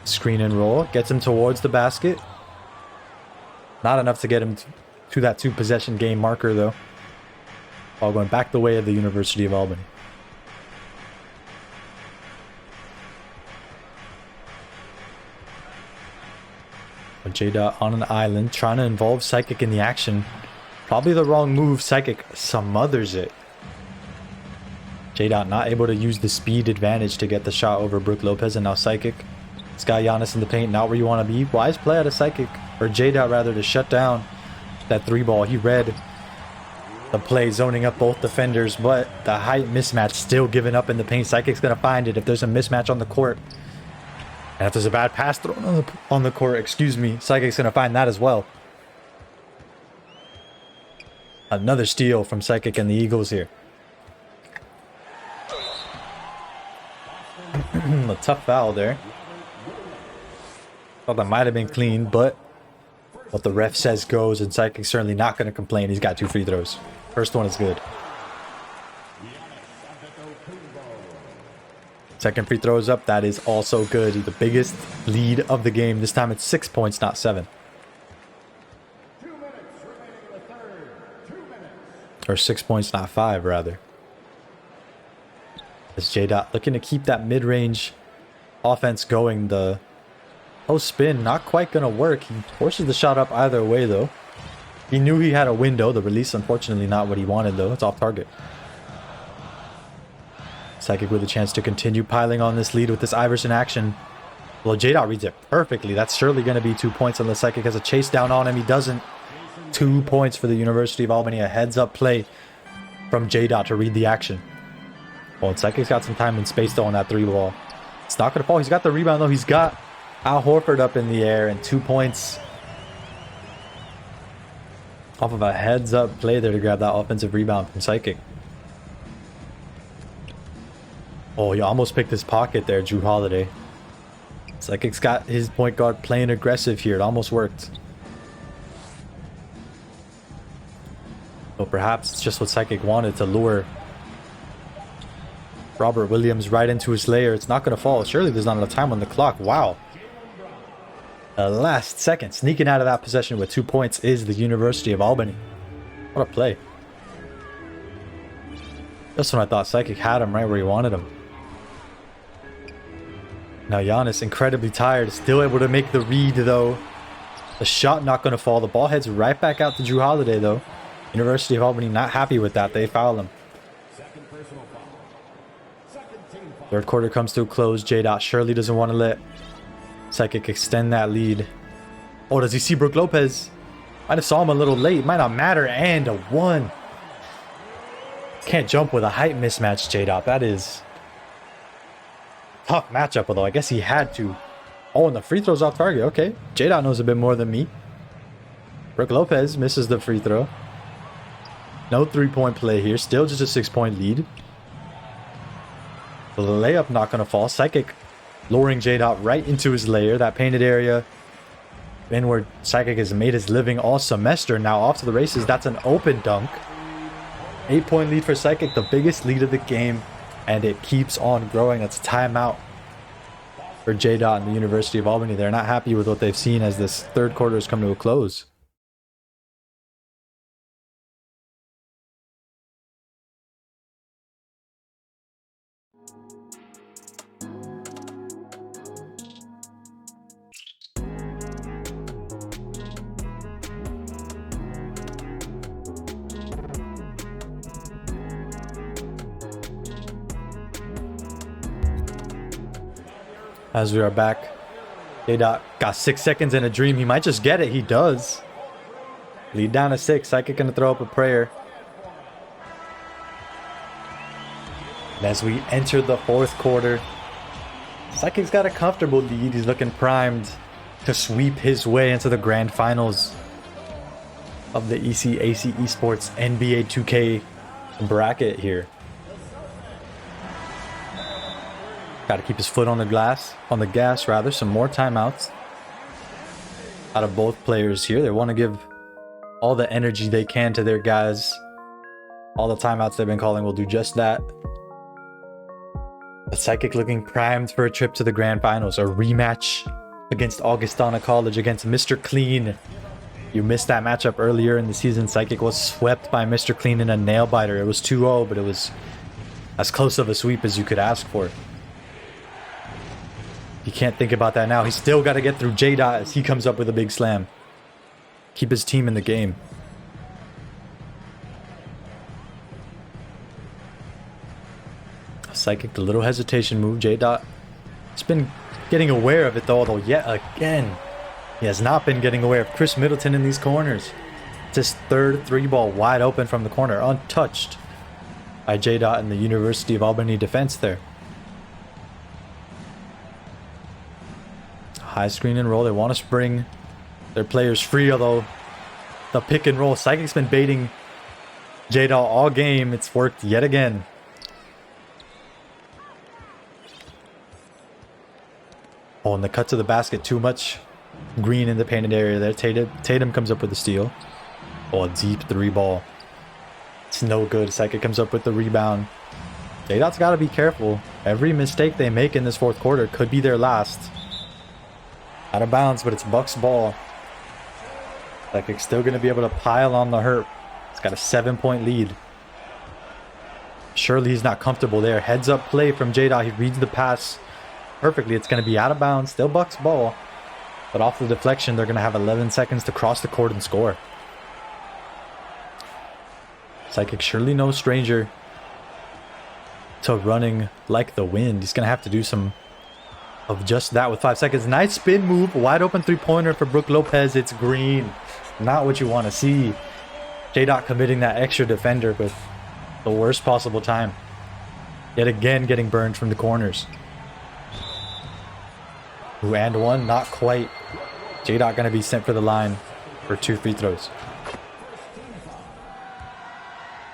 Screen and roll. Gets him towards the basket. Not enough to get him to that 2-possession game marker, though. All going back the way of the University of Albany. J-Dot on an island, trying to involve Psychic in the action. Probably the wrong move. Psychic smothers it. J-Dot not able to use the speed advantage to get the shot over Brook Lopez, and now Psychic. It's got Giannis in the paint, not where you want to be. Wise play out of Psychic, or J-Dot rather, to shut down that 3-ball. He read the play, zoning up both defenders, but the height mismatch still giving up in the paint. Psychic's going to find it if there's a mismatch on the court. And if there's a bad pass thrown on the court, excuse me, Psychic's going to find that as well. Another steal from Psychic and the Eagles here. A tough foul there. Thought that might have been clean, but what the ref says goes, and Psychic's certainly not going to complain. He's got 2 free throws. First one is good. Second free throw is up. That is also good. The biggest lead of the game. This time it's 6 points, not 7. Or 6 points, not 5, rather. As J-Dot looking to keep that mid-range offense going. The post spin, not quite going to work. He forces the shot up either way, though. He knew he had a window. The release, unfortunately, not what he wanted, though. It's off target. Psychic with a chance to continue piling on this lead with this Iverson action. Well, J-Dot reads it perfectly. That's surely going to be 2 points unless Psychic has a chase down on him. He doesn't. 2 points for the University of Albany. A heads-up play from J-Dot to read the action. Well, Psychic's got some time and space, though, on that 3-ball. It's not going to fall. He's got the rebound, though. He's got Al Horford up in the air, and 2 points off of a heads-up play there to grab that offensive rebound from Psychic. Oh, he almost picked his pocket there, Jrue Holiday. Psychic's got his point guard playing aggressive here. It almost worked. So perhaps it's just what Psychic wanted, to lure Robert Williams right into his layer. It's not going to fall. Surely there's not enough time on the clock. Wow. The last second. Sneaking out of that possession with 2 points is the University of Albany. What a play. Just when I thought Psychic had him right where he wanted him. Now Giannis, incredibly tired, still able to make the read, though. The shot not going to fall. The ball heads right back out to Jrue Holiday, though. University of Albany not happy with that. They foul him. Third quarter comes to a close. J-Dot surely doesn't want to let Psychic extend that lead. Oh, does he see Brook Lopez? Might have saw him a little late. Might not matter. And a 1. Can't jump with a height mismatch, J-Dot. That is tough matchup, although I guess he had to. Oh, and the free throw's off target. Okay. J-Dot knows a bit more than me. Brook Lopez misses the free throw. No 3-point play here. Still just a 6-point lead. The layup not going to fall. Psychic luring J-Dot right into his lair, that painted area. In where Psychic has made his living all semester. Now off to the races. That's an open dunk. 8-point lead for Psychic, the biggest lead of the game. And it keeps on growing. That's a timeout for J-Dot and the University of Albany. They're not happy with what they've seen as this third quarter has come to a close. As we are back, J-Dot got 6 seconds in a dream. He might just get it. He does. Lead down to 6. Psychic gonna throw up a prayer. And as we enter the fourth quarter, Psychic's got a comfortable lead. He's looking primed to sweep his way into the grand finals of the ECAC Esports NBA2K bracket here. Got to keep his foot on the gas rather. Some more timeouts out of both players here. They want to give all the energy they can to their guys. All the timeouts they've been calling will do just that. The Psychic looking primed for a trip to the grand finals. A rematch against Augustana College, against Mr. Clean. You missed that matchup earlier in the season. Psychic was swept by Mr. Clean in a nail biter. It was 2-0, but it was as close of a sweep as you could ask for. You can't think about that now. He's still got to get through J-Dot as he comes up with a big slam. Keep his team in the game. Psychic, the little hesitation move. J-Dot has been getting aware of it though yet again, he has not been getting aware of Chris Middleton in these corners. It's his third 3-ball wide open from the corner, untouched by J-Dot and the University of Albany defense there. High screen and roll. They want to spring their players free, although the pick and roll. Psychic's been baiting J-Dot all game. It's worked yet again. Oh, and the cut to the basket. Too much green in the painted area there. Tatum comes up with the steal. Oh, a deep 3-ball. It's no good. Psychic comes up with the rebound. J-Dot's got to be careful. Every mistake they make in this fourth quarter could be their last. Out of bounds, but it's Bucks ball. Psychic's still going to be able to pile on the hurt. It's got a 7-point lead. Surely he's not comfortable there. Heads up play from J-Dot. He reads the pass perfectly. It's going to be out of bounds. Still Bucks ball. But off the deflection, they're going to have 11 seconds to cross the court and score. Psychic surely no stranger to running like the wind. He's going to have to do some of just that with 5 seconds. Nice spin move. Wide open 3-pointer for Brook Lopez. It's green. Not what you want to see. J-Dot committing that extra defender with the worst possible time. Yet again getting burned from the corners. Ooh, and one. Not quite. J-Dot going to be sent for the line for 2 free throws.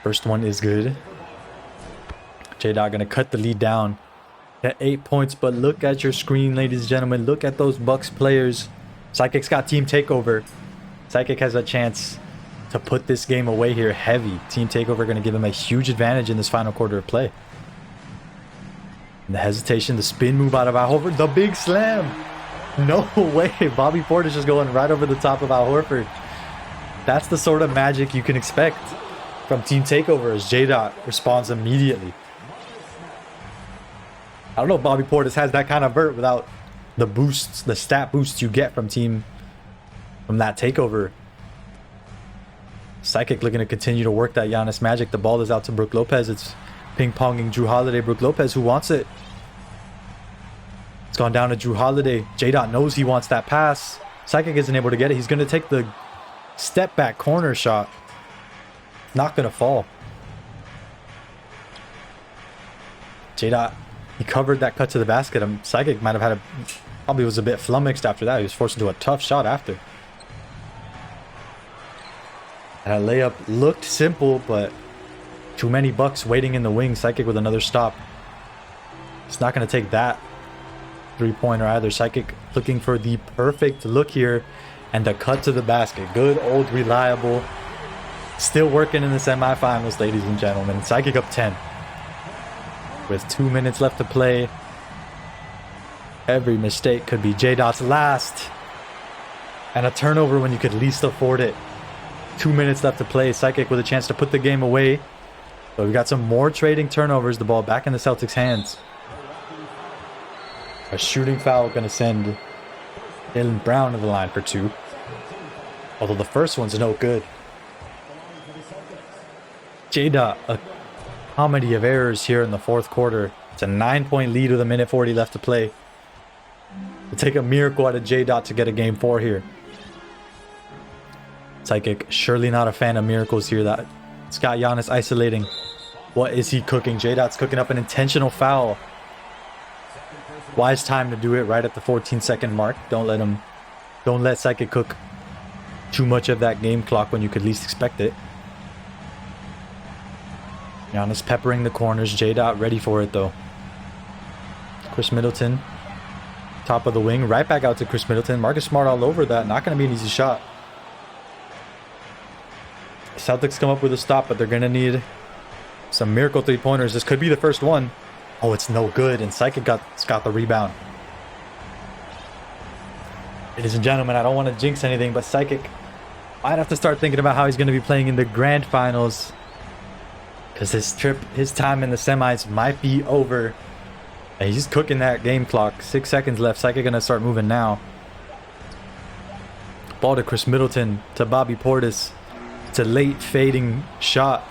First one is good. J-Dot going to cut the lead down at 8 points, but look at your screen, ladies and gentlemen. Look at those Bucks players. Psychic's got team takeover. Psychic has a chance to put this game away here heavy. Team takeover going to give him a huge advantage in this final quarter of play. And the hesitation, the spin move out of Al Horford, the big slam. No way. Bobby Portis just going right over the top of Al Horford. That's the sort of magic you can expect from team takeover as J-Dot responds immediately. I don't know if Bobby Portis has that kind of vert without the boosts, the stat boosts you get from that takeover. Psychic looking to continue to work that Giannis magic. The ball is out to Brook Lopez. It's ping-ponging Drew Holiday. Brook Lopez, who wants it? It's gone down to Drew Holiday. J-Dot knows he wants that pass. Psychic isn't able to get it. He's going to take the step back corner shot. Not going to fall. J-Dot, he covered that cut to the basket. Psychic might have had probably was a bit flummoxed after that. He was forced into a tough shot after. That layup looked simple, but too many Bucks waiting in the wing. Psychic with another stop. It's not going to take that three-pointer either. Psychic looking for the perfect look here and the cut to the basket. Good, old, reliable. Still working in the semifinals, ladies and gentlemen. Psychic up 10. With 2 minutes left to play. Every mistake could be J-Dot's last. And a turnover when you could least afford it. 2 minutes left to play. Psychic with a chance to put the game away. But we got some more trading turnovers. The ball back in the Celtics' hands. A shooting foul going to send Jaylen Brown to the line for 2. Although the first one's no good. J-Dot, a comedy of errors here in the fourth quarter. It's a 9-point lead with a minute 40 left to play. It'll take a miracle out of J-Dot to get a game 4 here. Psychic, surely not a fan of miracles here. That's got Giannis isolating. What is he cooking? J-Dot's cooking up an intentional foul. Wise time to do it right at the 14-second mark. Don't let Psychic cook too much of that game clock when you could least expect it. Giannis peppering the corners. J-Dot ready for it though. Chris Middleton, top of the wing, right back out to Chris Middleton. Marcus Smart all over that. Not going to be an easy shot. Celtics come up with a stop, but they're going to need some miracle three-pointers. This could be the first one. Oh, it's no good, and Psychic got the rebound. Ladies and gentlemen, I don't want to jinx anything, but Psychic might have to start thinking about how he's going to be playing in the grand finals. Because his time in the semis might be over. And he's cooking that game clock. 6 seconds left. Psychic going to start moving now. Ball to Chris Middleton, to Bobby Portis. It's a late fading shot.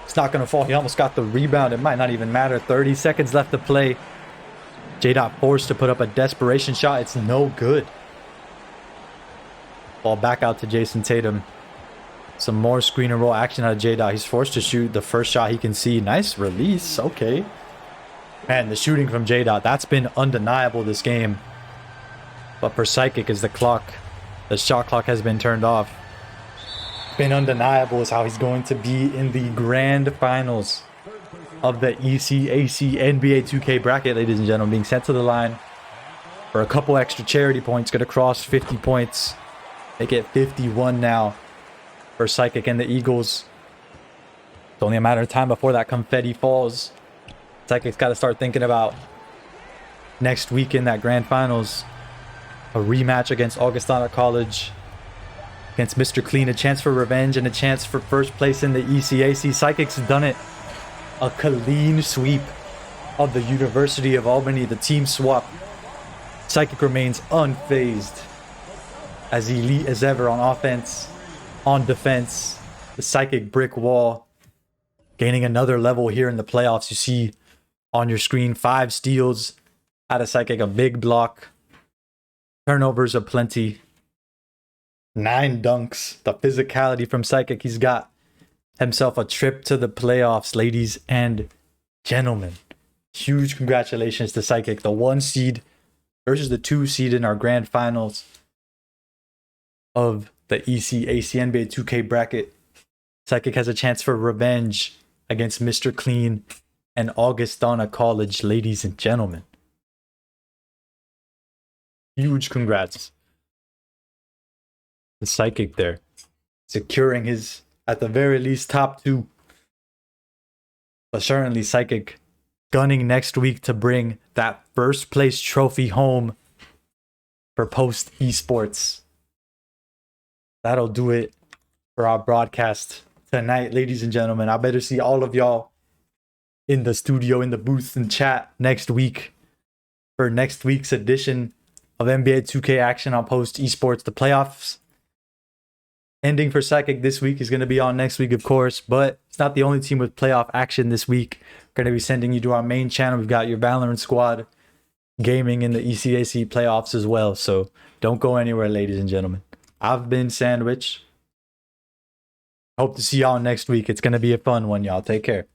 It's not going to fall. He almost got the rebound. It might not even matter. 30 seconds left to play. J-Dot forced to put up a desperation shot. It's no good. Ball back out to Jason Tatum. Some more screen and roll action out of J-Dot. He's forced to shoot the first shot he can see. Nice release. Okay. Man, the shooting from J-Dot, that's been undeniable this game. But for Psychic, as the shot clock has been turned off. Been undeniable is how he's going to be in the grand finals of the ECAC NBA2K bracket, ladies and gentlemen. Being sent to the line for a couple extra charity points. Going to cross 50 points. They get 51 now for Psychic and the Eagles. It's only a matter of time before that confetti falls. Psychic's got to start thinking about next week in that grand finals. A rematch against Augustana College. Against Mr. Clean, a chance for revenge and a chance for first place in the ECAC. Psychic's done it. A clean sweep of the University of Albany. The team swap. Psychic remains unfazed. As elite as ever on offense, on defense. The Psychic brick wall. Gaining another level here in the playoffs. You see on your screen 5 steals out of Psychic. A big block. Turnovers aplenty. 9 dunks. The physicality from Psychic. He's got himself a trip to the playoffs, ladies and gentlemen. Huge congratulations to Psychic. The 1 seed versus the 2 seed in our grand finals of the ECAC NBA 2K bracket. Psychic has a chance for revenge against Mr. Clean and Augustana College, ladies and gentlemen. Huge congrats. The Psychic there, securing his, at the very least, top 2. But certainly Psychic gunning next week to bring that first place trophy home for post esports. That'll do it for our broadcast tonight, ladies and gentlemen. I better see all of y'all in the studio, in the booth, and chat next week for next week's edition of NBA 2K action on post esports. The playoffs ending for Psychic this week is going to be on next week, of course, but it's not the only team with playoff action this week. We're going to be sending you to our main channel. We've got your Valorant squad gaming in the ECAC playoffs as well, so don't go anywhere, ladies and gentlemen. I've been Sandwich. Hope to see y'all next week. It's going to be a fun one, y'all. Take care.